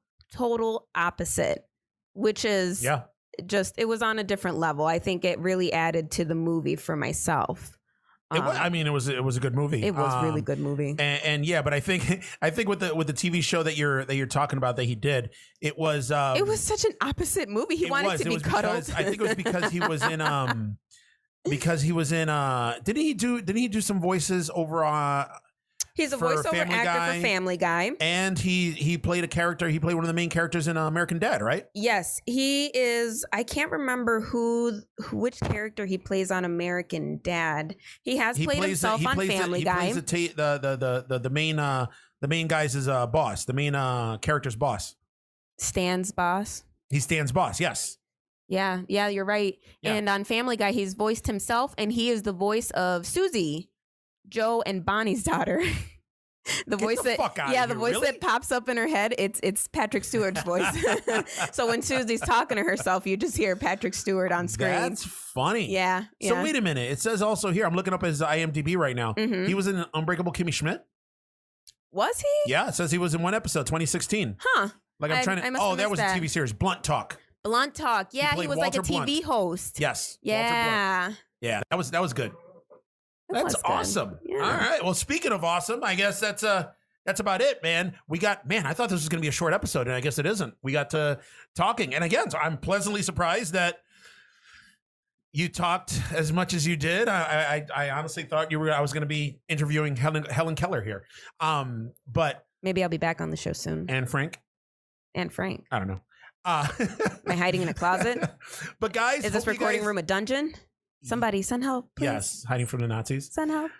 opposite. Which is just, it was on a different level. I think it really added to the movie for myself. It was a good movie. It was really good movie. And yeah, but I think with the TV show that you're talking about that he did, it was such an opposite movie. He wanted to be cuddled. I think it was because he was in didn't he do some voices over He's a voiceover actor for Family Guy. And he played a character. He played one of the main characters in American Dad, right? Yes, he is. I can't remember which character he plays on American Dad. He played himself on Family Guy. He plays the main guy's boss, the main character's boss. Stan's boss. He's Stan's boss, yes. Yeah, you're right. Yeah. And on Family Guy, he's voiced himself, and he is the voice of Susie, Joe and Bonnie's daughter. The voice that pops up in her head, it's Patrick Stewart's voice. So when Susie's talking to herself, you just hear Patrick Stewart on screen. That's funny. Yeah. So wait a minute. It says also here, I'm looking up his IMDb right now. Mm-hmm. He was in Unbreakable Kimmy Schmidt. Was he? Yeah, it says he was in one episode, 2016. Huh. Like that was a TV series, Blunt Talk. Blunt Talk. Yeah, he was Walter like a TV Blunt. host. Yes. Yeah. Walter Blunt. Yeah, that was good. That's awesome. Yeah. All right. Well, speaking of awesome, I guess that's about it, man. I thought this was going to be a short episode, and I guess it isn't. We got to talking. And again, so I'm pleasantly surprised that you talked as much as you did. I honestly thought I was going to be interviewing Helen Keller here. But maybe I'll be back on the show soon. And Frank. I don't know. Am I hiding in a closet? But guys, is this recording room a dungeon? Somebody send help, please. Yes, hiding from the Nazis. Send help.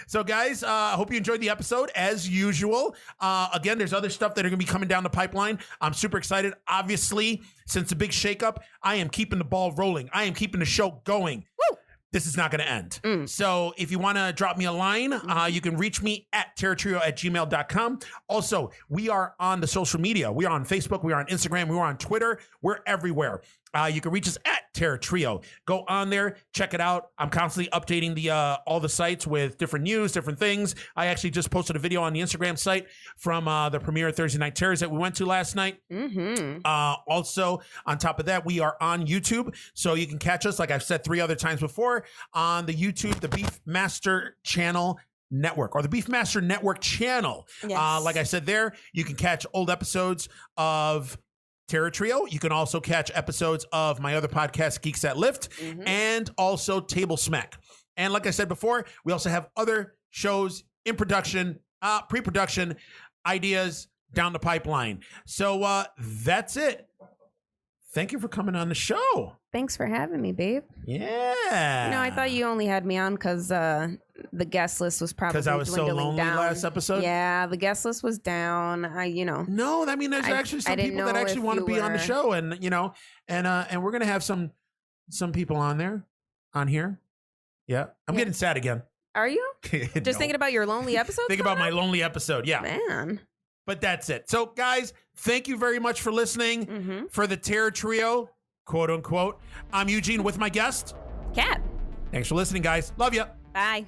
So, guys, I hope you enjoyed the episode as usual. Again, there's other stuff that are going to be coming down the pipeline. I'm super excited. Obviously, since the big shakeup, I am keeping the ball rolling. I am keeping the show going. Woo! this is not going to end. So if you want to drop me a line, you can reach me at terratrio@gmail.com. Also, we are on the social media. We are on Facebook. We are on Instagram. We are on Twitter. We're everywhere. You can reach us at Terra Trio. Go on there, check it out. I'm constantly updating the all the sites with different news, different things. I actually just posted a video on the Instagram site from the premiere of Thursday Night Terrors that we went to last night. Also, on top of that, we are on YouTube, so you can catch us, like I've said 3 other times before, on the YouTube, the Beefmaster channel network, or the Beefmaster Network channel. Yes. Like I said there, you can catch old episodes of Terra Trio. You can also catch episodes of my other podcast, Geeks That Lift, and also Table Smack. And like I said before, we also have other shows in production, pre-production, ideas down the pipeline. So that's it. Thank you for coming on the show. Thanks for having me, babe. Yeah. I thought you only had me on because the guest list was probably because I was so lonely down. last episode. Yeah, the guest list was down. No, I mean there's actually some people that actually want to be on the show, and and we're gonna have some people on here. Yeah, I'm getting sad again. Are you just thinking about your lonely episode? Think about my lonely episode. Yeah, man. But that's it. So, guys, thank you very much for listening for the Terror Trio, quote unquote. I'm Eugene with my guest, Kat. Thanks for listening, guys. Love you. Bye.